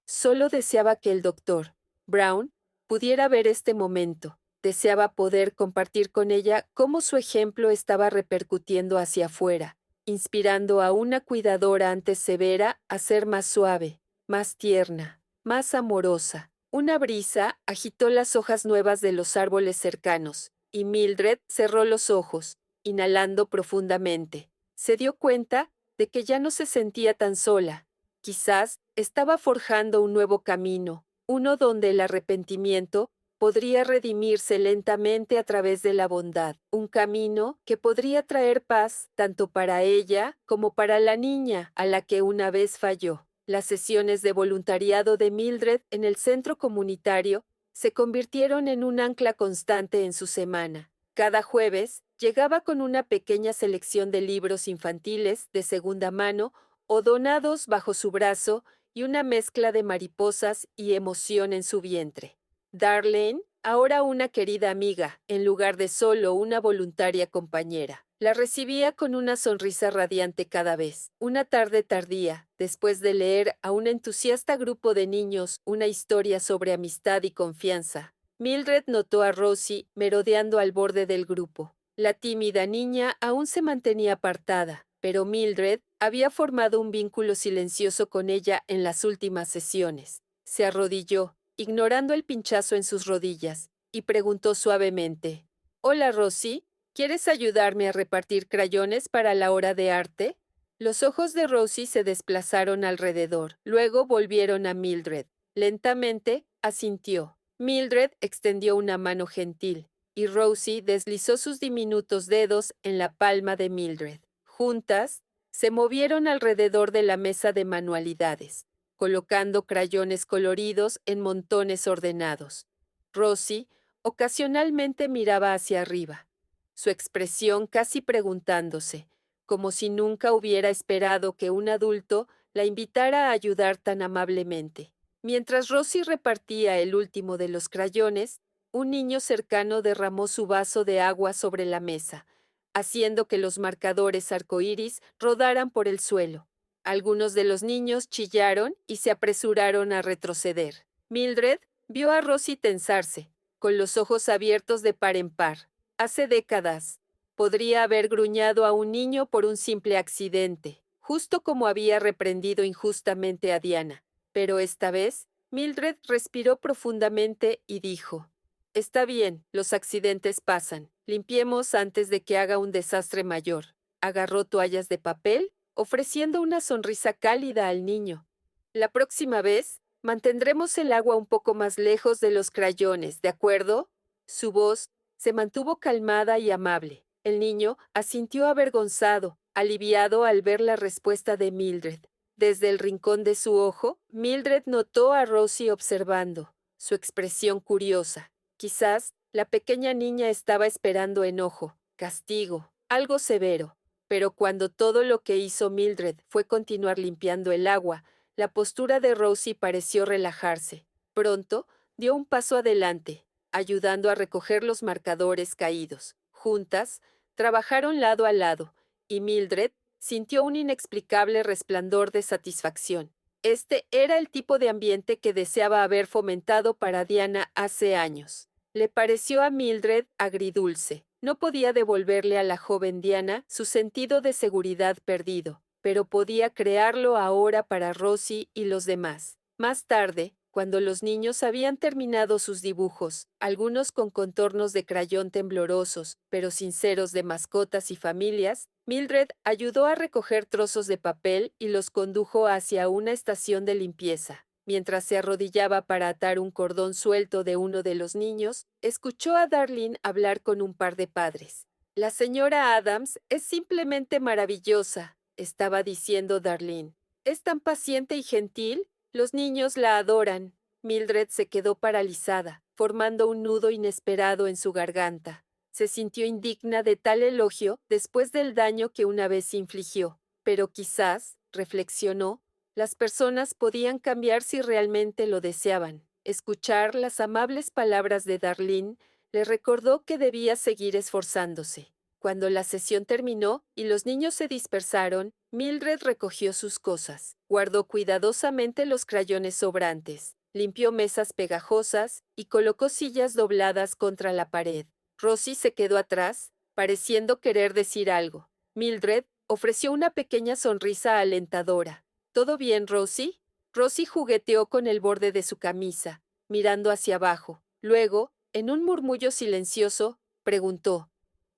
Solo deseaba que el doctor Brown pudiera ver este momento. Deseaba poder compartir con ella cómo su ejemplo estaba repercutiendo hacia afuera, inspirando a una cuidadora antes severa a ser más suave, más tierna, más amorosa. Una brisa agitó las hojas nuevas de los árboles cercanos, y Mildred cerró los ojos, inhalando profundamente. Se dio cuenta de que ya no se sentía tan sola. Quizás estaba forjando un nuevo camino, uno donde el arrepentimiento podría redimirse lentamente a través de la bondad, un camino que podría traer paz tanto para ella como para la niña a la que una vez falló. Las sesiones de voluntariado de Mildred en el centro comunitario se convirtieron en un ancla constante en su semana. Cada jueves llegaba con una pequeña selección de libros infantiles de segunda mano o donados bajo su brazo y una mezcla de mariposas y emoción en su vientre. Darlene, ahora una querida amiga, en lugar de solo una voluntaria compañera, la recibía con una sonrisa radiante cada vez. Una tarde tardía, después de leer a un entusiasta grupo de niños una historia sobre amistad y confianza, Mildred notó a Rosie merodeando al borde del grupo. La tímida niña aún se mantenía apartada, pero Mildred había formado un vínculo silencioso con ella en las últimas sesiones. Se arrodilló, ignorando el pinchazo en sus rodillas, y preguntó suavemente: «Hola, Rosie, ¿quieres ayudarme a repartir crayones para la hora de arte?». Los ojos de Rosie se desplazaron alrededor, luego volvieron a Mildred. Lentamente, asintió. Mildred extendió una mano gentil, y Rosie deslizó sus diminutos dedos en la palma de Mildred. Juntas, se movieron alrededor de la mesa de manualidades, colocando crayones coloridos en montones ordenados. Rosie ocasionalmente miraba hacia arriba, su expresión casi preguntándose, como si nunca hubiera esperado que un adulto la invitara a ayudar tan amablemente. Mientras Rosie repartía el último de los crayones, un niño cercano derramó su vaso de agua sobre la mesa, haciendo que los marcadores arcoíris rodaran por el suelo. Algunos de los niños chillaron y se apresuraron a retroceder. Mildred vio a Rosie tensarse, con los ojos abiertos de par en par. Hace décadas, podría haber gruñado a un niño por un simple accidente, justo como había reprendido injustamente a Diana. Pero esta vez, Mildred respiró profundamente y dijo: «Está bien, los accidentes pasan. Limpiemos antes de que haga un desastre mayor». Agarró toallas de papel, ofreciendo una sonrisa cálida al niño. «La próxima vez, Mantendremos el agua un poco más lejos de los crayones, ¿de acuerdo? Su voz se mantuvo calmada y amable. El niño asintió avergonzado, aliviado al ver la respuesta de Mildred. Desde el rincón de su ojo, Mildred notó a Rosie observando, su expresión curiosa. Quizás la pequeña niña estaba esperando enojo, castigo, algo severo. Pero cuando todo lo que hizo Mildred fue continuar limpiando el agua, la postura de Rosie pareció relajarse. Pronto dio un paso adelante, ayudando a recoger los marcadores caídos. Juntas, trabajaron lado a lado, y Mildred sintió un inexplicable resplandor de satisfacción. Este era el tipo de ambiente que deseaba haber fomentado para Diana hace años. Le pareció a Mildred agridulce. No podía devolverle a la joven Diana su sentido de seguridad perdido, pero podía crearlo ahora para Rosie y los demás. Más tarde, cuando los niños habían terminado sus dibujos, algunos con contornos de crayón temblorosos, pero sinceros de mascotas y familias, Mildred ayudó a recoger trozos de papel y los condujo hacia una estación de limpieza. Mientras se arrodillaba para atar un cordón suelto de uno de los niños, escuchó a Darlene hablar con un par de padres. La señora Adams es simplemente maravillosa, estaba diciendo Darlene. Es tan paciente y gentil. Los niños la adoran. Mildred se quedó paralizada, formando un nudo inesperado en su garganta. Se sintió indigna de tal elogio después del daño que una vez infligió. Pero quizás, reflexionó, las personas podían cambiar si realmente lo deseaban. Escuchar las amables palabras de Darlene le recordó que debía seguir esforzándose. Cuando la sesión terminó y los niños se dispersaron, Mildred recogió sus cosas, guardó cuidadosamente los crayones sobrantes, limpió mesas pegajosas y colocó sillas dobladas contra la pared. Rosie se quedó atrás, pareciendo querer decir algo. Mildred ofreció una pequeña sonrisa alentadora. ¿Todo bien, Rosie? Rosie jugueteó con el borde de su camisa, mirando hacia abajo. Luego, en un murmullo silencioso, preguntó: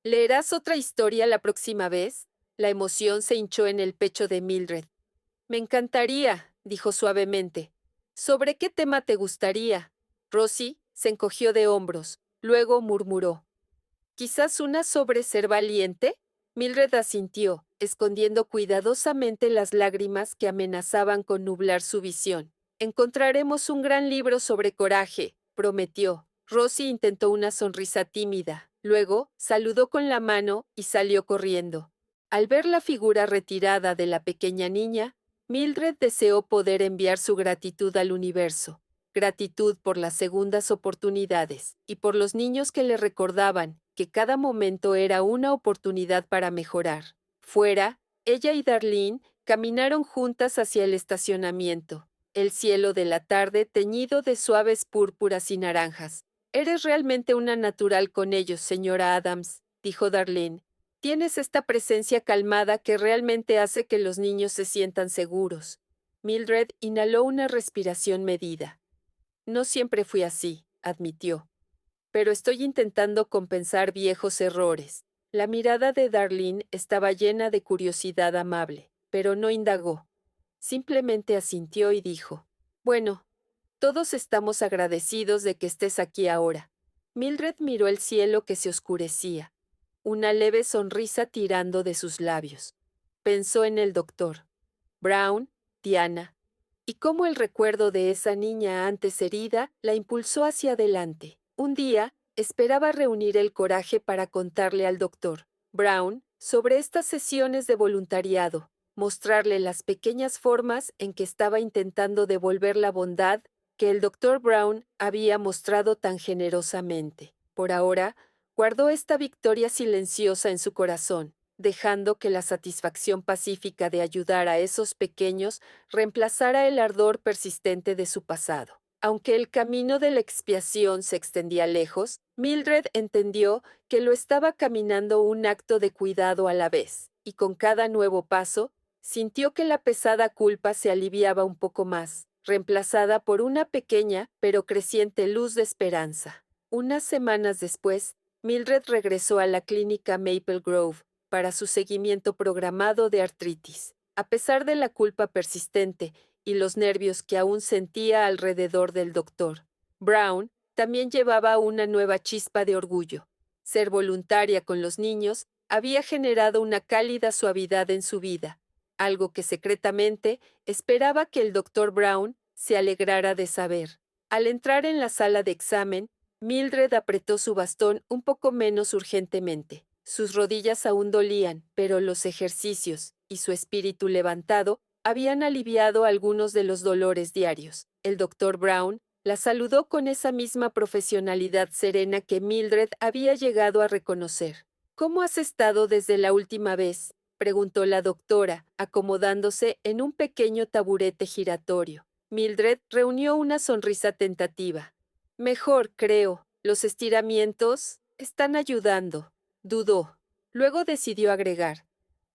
¿Leerás otra historia la próxima vez? La emoción se hinchó en el pecho de Mildred. Me encantaría, dijo suavemente. ¿Sobre qué tema te gustaría? Rosie se encogió de hombros. Luego murmuró: ¿Quizás una sobre ser valiente? Mildred asintió, escondiendo cuidadosamente las lágrimas que amenazaban con nublar su visión. Encontraremos un gran libro sobre coraje, prometió. Rosie intentó una sonrisa tímida. Luego saludó con la mano y salió corriendo. Al ver la figura retirada de la pequeña niña, Mildred deseó poder enviar su gratitud al universo. Gratitud por las segundas oportunidades y por los niños que le recordaban que cada momento era una oportunidad para mejorar. Fuera, ella y Darlene caminaron juntas hacia el estacionamiento, el cielo de la tarde teñido de suaves púrpuras y naranjas. Eres realmente una natural con ellos, señora Adams, dijo Darlene. Tienes esta presencia calmada que realmente hace que los niños se sientan seguros. Mildred inhaló una respiración medida. No siempre fui así, admitió. Pero estoy intentando compensar viejos errores. La mirada de Darlene estaba llena de curiosidad amable, pero no indagó. Simplemente asintió y dijo: Bueno, todos estamos agradecidos de que estés aquí ahora. Mildred miró el cielo que se oscurecía, una leve sonrisa tirando de sus labios. Pensó en el doctor, Brown, Diana, y cómo el recuerdo de esa niña antes herida la impulsó hacia adelante. Un día, esperaba reunir el coraje para contarle al doctor Brown sobre estas sesiones de voluntariado, mostrarle las pequeñas formas en que estaba intentando devolver la bondad que el doctor Brown había mostrado tan generosamente. Por ahora, guardó esta victoria silenciosa en su corazón, dejando que la satisfacción pacífica de ayudar a esos pequeños reemplazara el ardor persistente de su pasado. Aunque el camino de la expiación se extendía lejos, Mildred entendió que lo estaba caminando un acto de cuidado a la vez, y con cada nuevo paso, sintió que la pesada culpa se aliviaba un poco más, reemplazada por una pequeña pero creciente luz de esperanza. Unas semanas después, Mildred regresó a la clínica Maple Grove para su seguimiento programado de artritis. A pesar de la culpa persistente y los nervios que aún sentía alrededor del doctor Brown también llevaba una nueva chispa de orgullo. Ser voluntaria con los niños había generado una cálida suavidad en su vida, algo que secretamente esperaba que el doctor Brown se alegrara de saber. Al entrar en la sala de examen, Mildred apretó su bastón un poco menos urgentemente. Sus rodillas aún dolían, pero los ejercicios y su espíritu levantado habían aliviado algunos de los dolores diarios. El doctor Brown la saludó con esa misma profesionalidad serena que Mildred había llegado a reconocer. ¿Cómo has estado desde la última vez?, preguntó la doctora, acomodándose en un pequeño taburete giratorio. Mildred reunió una sonrisa tentativa. Mejor, creo. Los estiramientos están ayudando. Dudó. Luego decidió agregar.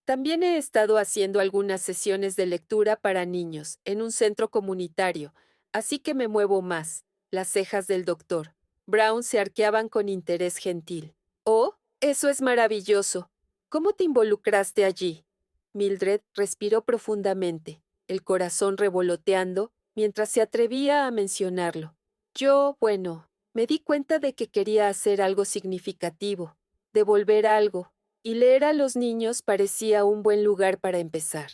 También he estado haciendo algunas sesiones de lectura para niños en un centro comunitario, así que me muevo más. Las cejas del doctor Brown se arqueaban con interés gentil. Oh, eso es maravilloso. ¿Cómo te involucraste allí? Mildred respiró profundamente, el corazón revoloteando mientras se atrevía a mencionarlo. Bueno, me di cuenta de que quería hacer algo significativo, devolver algo, y leer a los niños parecía un buen lugar para empezar.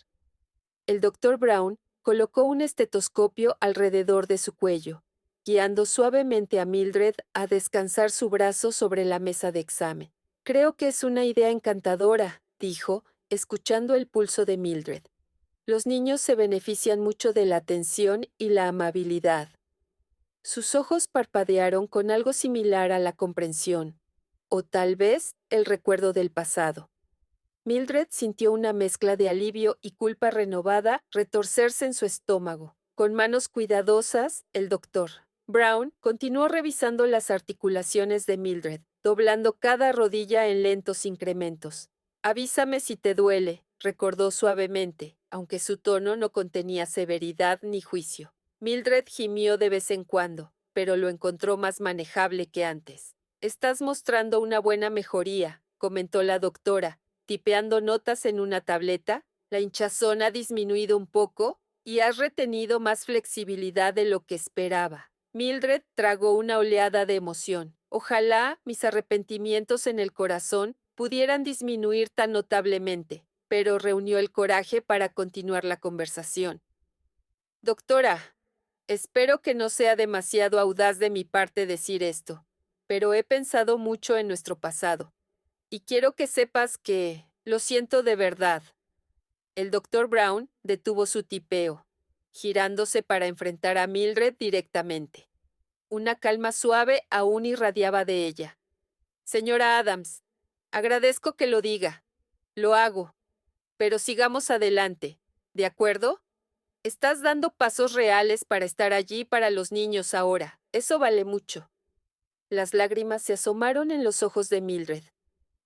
El doctor Brown colocó un estetoscopio alrededor de su cuello, guiando suavemente a Mildred a descansar su brazo sobre la mesa de examen. Creo que es una idea encantadora, dijo, escuchando el pulso de Mildred. Los niños se benefician mucho de la atención y la amabilidad. Sus ojos parpadearon con algo similar a la comprensión, o tal vez el recuerdo del pasado. Mildred sintió una mezcla de alivio y culpa renovada retorcerse en su estómago. Con manos cuidadosas, el doctor Brown continuó revisando las articulaciones de Mildred, doblando cada rodilla en lentos incrementos. Avísame si te duele, recordó suavemente, aunque su tono no contenía severidad ni juicio. Mildred gimió de vez en cuando, pero lo encontró más manejable que antes. Estás mostrando una buena mejoría, comentó la doctora, tipeando notas en una tableta. La hinchazón ha disminuido un poco y has retenido más flexibilidad de lo que esperaba. Mildred tragó una oleada de emoción. Ojalá mis arrepentimientos en el corazón pudieran disminuir tan notablemente, pero reunió el coraje para continuar la conversación. Doctora, espero que no sea demasiado audaz de mi parte decir esto, pero he pensado mucho en nuestro pasado, y quiero que sepas que lo siento de verdad. El doctor Brown detuvo su tipeo, girándose para enfrentar a Mildred directamente. Una calma suave aún irradiaba de ella. Señora Adams, agradezco que lo diga. Lo hago. Pero sigamos adelante, ¿de acuerdo? Estás dando pasos reales para estar allí para los niños ahora. Eso vale mucho. Las lágrimas se asomaron en los ojos de Mildred.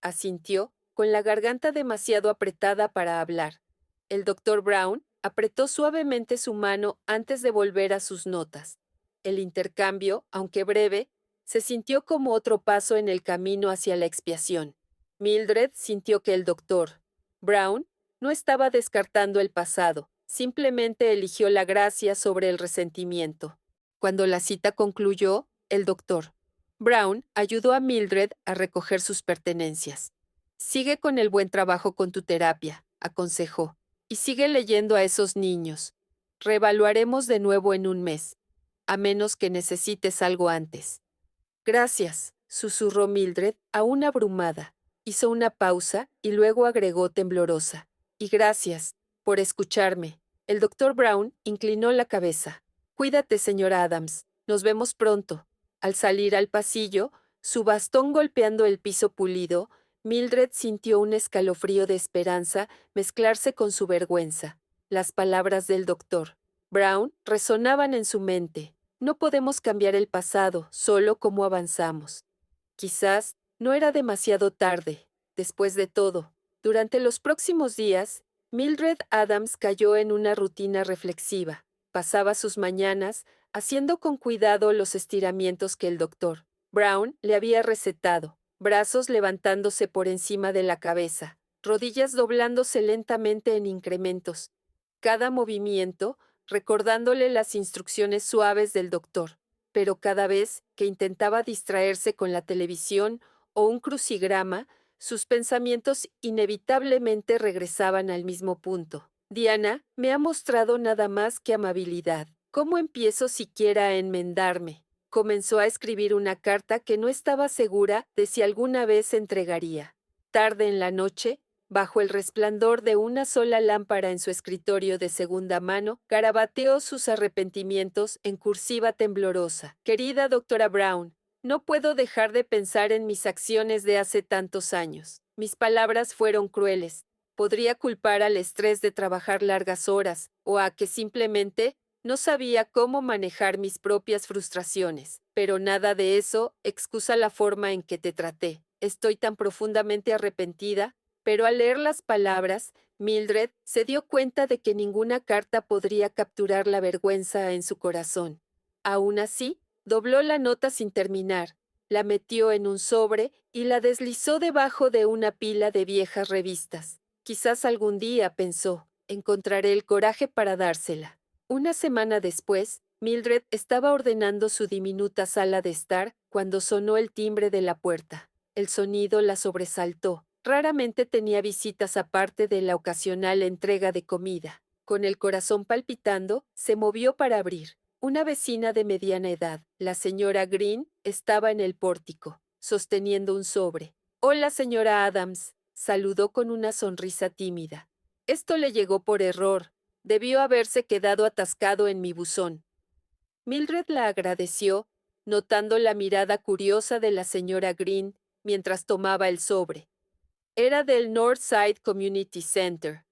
Asintió, con la garganta demasiado apretada para hablar. El doctor Brown apretó suavemente su mano antes de volver a sus notas. El intercambio, aunque breve, se sintió como otro paso en el camino hacia la expiación. Mildred sintió que el doctor Brown no estaba descartando el pasado, simplemente eligió la gracia sobre el resentimiento. Cuando la cita concluyó, el doctor Brown ayudó a Mildred a recoger sus pertenencias. Sigue con el buen trabajo con tu terapia, aconsejó, y sigue leyendo a esos niños. Reevaluaremos de nuevo en un mes, a menos que necesites algo antes. Gracias, susurró Mildred, aún abrumada. Hizo una pausa y luego agregó temblorosa. Y gracias por escucharme. El doctor Brown inclinó la cabeza. Cuídate, señora Adams. Nos vemos pronto. Al salir al pasillo, su bastón golpeando el piso pulido, Mildred sintió un escalofrío de esperanza mezclarse con su vergüenza. Las palabras del doctor Brown resonaban en su mente. No podemos cambiar el pasado, solo cómo avanzamos. Quizás no era demasiado tarde. Después de todo, durante los próximos días, Mildred Adams cayó en una rutina reflexiva. Pasaba sus mañanas haciendo con cuidado los estiramientos que el doctor Brown le había recetado, brazos levantándose por encima de la cabeza, rodillas doblándose lentamente en incrementos. Cada movimiento recordándole las instrucciones suaves del doctor. Pero cada vez que intentaba distraerse con la televisión o un crucigrama, sus pensamientos inevitablemente regresaban al mismo punto. Diana me ha mostrado nada más que amabilidad. ¿Cómo empiezo siquiera a enmendarme? Comenzó a escribir una carta que no estaba segura de si alguna vez entregaría. Tarde en la noche, bajo el resplandor de una sola lámpara en su escritorio de segunda mano, garabateó sus arrepentimientos en cursiva temblorosa. Querida doctora Brown, no puedo dejar de pensar en mis acciones de hace tantos años. Mis palabras fueron crueles. Podría culpar al estrés de trabajar largas horas o a que simplemente no sabía cómo manejar mis propias frustraciones, pero nada de eso excusa la forma en que te traté. Estoy tan profundamente arrepentida, pero al leer las palabras, Mildred se dio cuenta de que ninguna carta podría capturar la vergüenza en su corazón. Aún así, dobló la nota sin terminar, la metió en un sobre y la deslizó debajo de una pila de viejas revistas. Quizás algún día, pensó, encontraré el coraje para dársela. Una semana después, Mildred estaba ordenando su diminuta sala de estar cuando sonó el timbre de la puerta. El sonido la sobresaltó. Raramente tenía visitas aparte de la ocasional entrega de comida. Con el corazón palpitando, se movió para abrir. Una vecina de mediana edad, la señora Green, estaba en el pórtico, sosteniendo un sobre. «Hola, señora Adams», saludó con una sonrisa tímida. «Esto le llegó por error. Debió haberse quedado atascado en mi buzón». Mildred la agradeció, notando la mirada curiosa de la señora Green mientras tomaba el sobre. Era del Northside Community Center,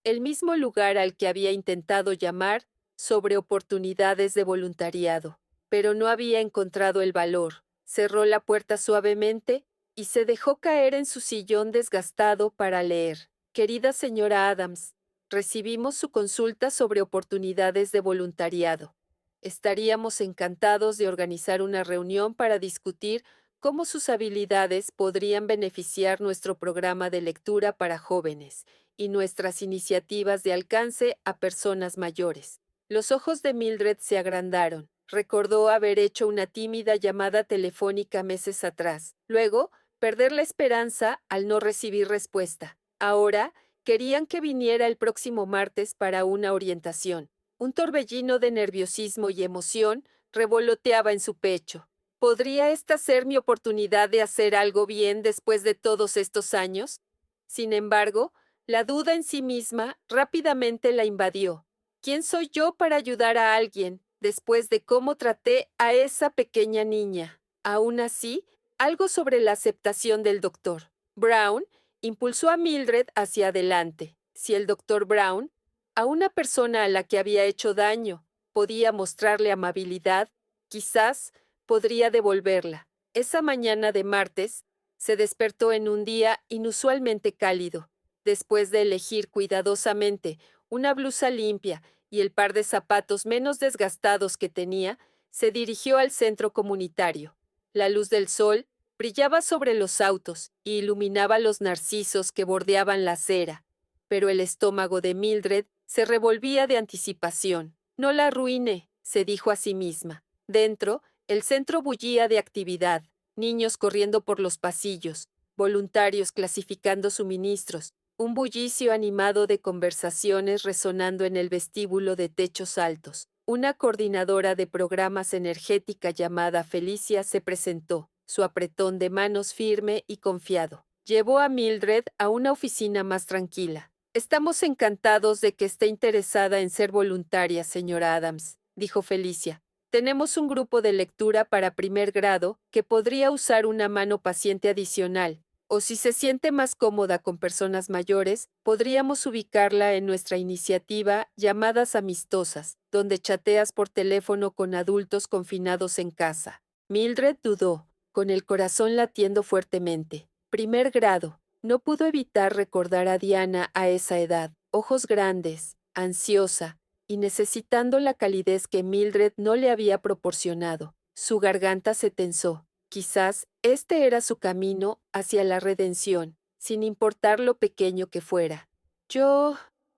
el mismo lugar al que había intentado llamar sobre oportunidades de voluntariado, pero no había encontrado el valor. Cerró la puerta suavemente y se dejó caer en su sillón desgastado para leer. Querida señora Adams, recibimos su consulta sobre oportunidades de voluntariado. Estaríamos encantados de organizar una reunión para discutir cómo sus habilidades podrían beneficiar nuestro programa de lectura para jóvenes y nuestras iniciativas de alcance a personas mayores. Los ojos de Mildred se agrandaron. Recordó haber hecho una tímida llamada telefónica meses atrás. Luego, perder la esperanza al no recibir respuesta. Ahora, querían que viniera el próximo martes para una orientación. Un torbellino de nerviosismo y emoción revoloteaba en su pecho. ¿Podría esta ser mi oportunidad de hacer algo bien después de todos estos años? Sin embargo, la duda en sí misma rápidamente la invadió. ¿Quién soy yo para ayudar a alguien después de cómo traté a esa pequeña niña? Aún así, algo sobre la aceptación del doctor Brown impulsó a Mildred hacia adelante. Si el doctor Brown, a una persona a la que había hecho daño, podía mostrarle amabilidad, quizás podría devolverla. Esa mañana de martes, se despertó en un día inusualmente cálido. Después de elegir cuidadosamente una blusa limpia y el par de zapatos menos desgastados que tenía, se dirigió al centro comunitario. La luz del sol brillaba sobre los autos y iluminaba los narcisos que bordeaban la acera, pero el estómago de Mildred se revolvía de anticipación. No la arruine, se dijo a sí misma. Dentro, el centro bullía de actividad, niños corriendo por los pasillos, voluntarios clasificando suministros, un bullicio animado de conversaciones resonando en el vestíbulo de techos altos. Una coordinadora de programas energética llamada Felicia se presentó, su apretón de manos firme y confiado. Llevó a Mildred a una oficina más tranquila. «Estamos encantados de que esté interesada en ser voluntaria, señora Adams», dijo Felicia. «Tenemos un grupo de lectura para primer grado que podría usar una mano paciente adicional, o si se siente más cómoda con personas mayores, podríamos ubicarla en nuestra iniciativa Llamadas Amistosas, donde chateas por teléfono con adultos confinados en casa». Mildred dudó, con el corazón latiendo fuertemente. Primer grado. No pudo evitar recordar a Diana a esa edad, ojos grandes, ansiosa, y necesitando la calidez que Mildred no le había proporcionado. Su garganta se tensó. Quizás este era su camino hacia la redención, sin importar lo pequeño que fuera.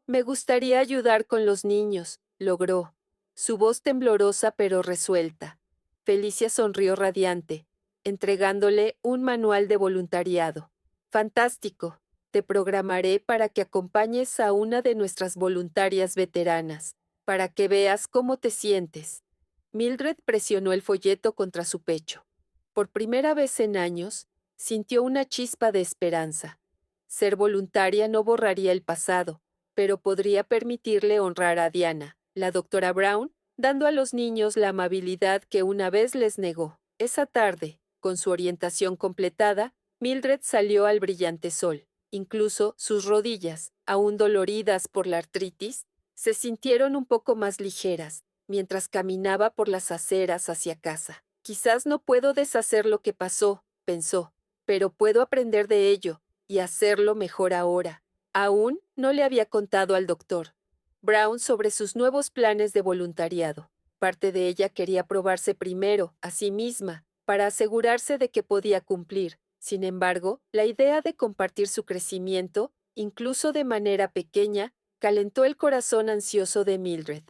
«Me gustaría ayudar con los niños», logró. Su voz temblorosa pero resuelta. Felicia sonrió radiante, entregándole un manual de voluntariado. Fantástico. Te programaré para que acompañes a una de nuestras voluntarias veteranas, para que veas cómo te sientes. Mildred presionó el folleto contra su pecho. Por primera vez en años, sintió una chispa de esperanza. Ser voluntaria no borraría el pasado, pero podría permitirle honrar a Diana, la doctora Brown, dando a los niños la amabilidad que una vez les negó. Esa tarde, con su orientación completada, Mildred salió al brillante sol. Incluso sus rodillas, aún doloridas por la artritis, se sintieron un poco más ligeras mientras caminaba por las aceras hacia casa. Quizás no puedo deshacer lo que pasó, pensó, pero puedo aprender de ello y hacerlo mejor ahora. Aún no le había contado al doctor Brown sobre sus nuevos planes de voluntariado. Parte de ella quería probarse primero a sí misma para asegurarse de que podía cumplir. Sin embargo, la idea de compartir su crecimiento, incluso de manera pequeña, calentó el corazón ansioso de Mildred.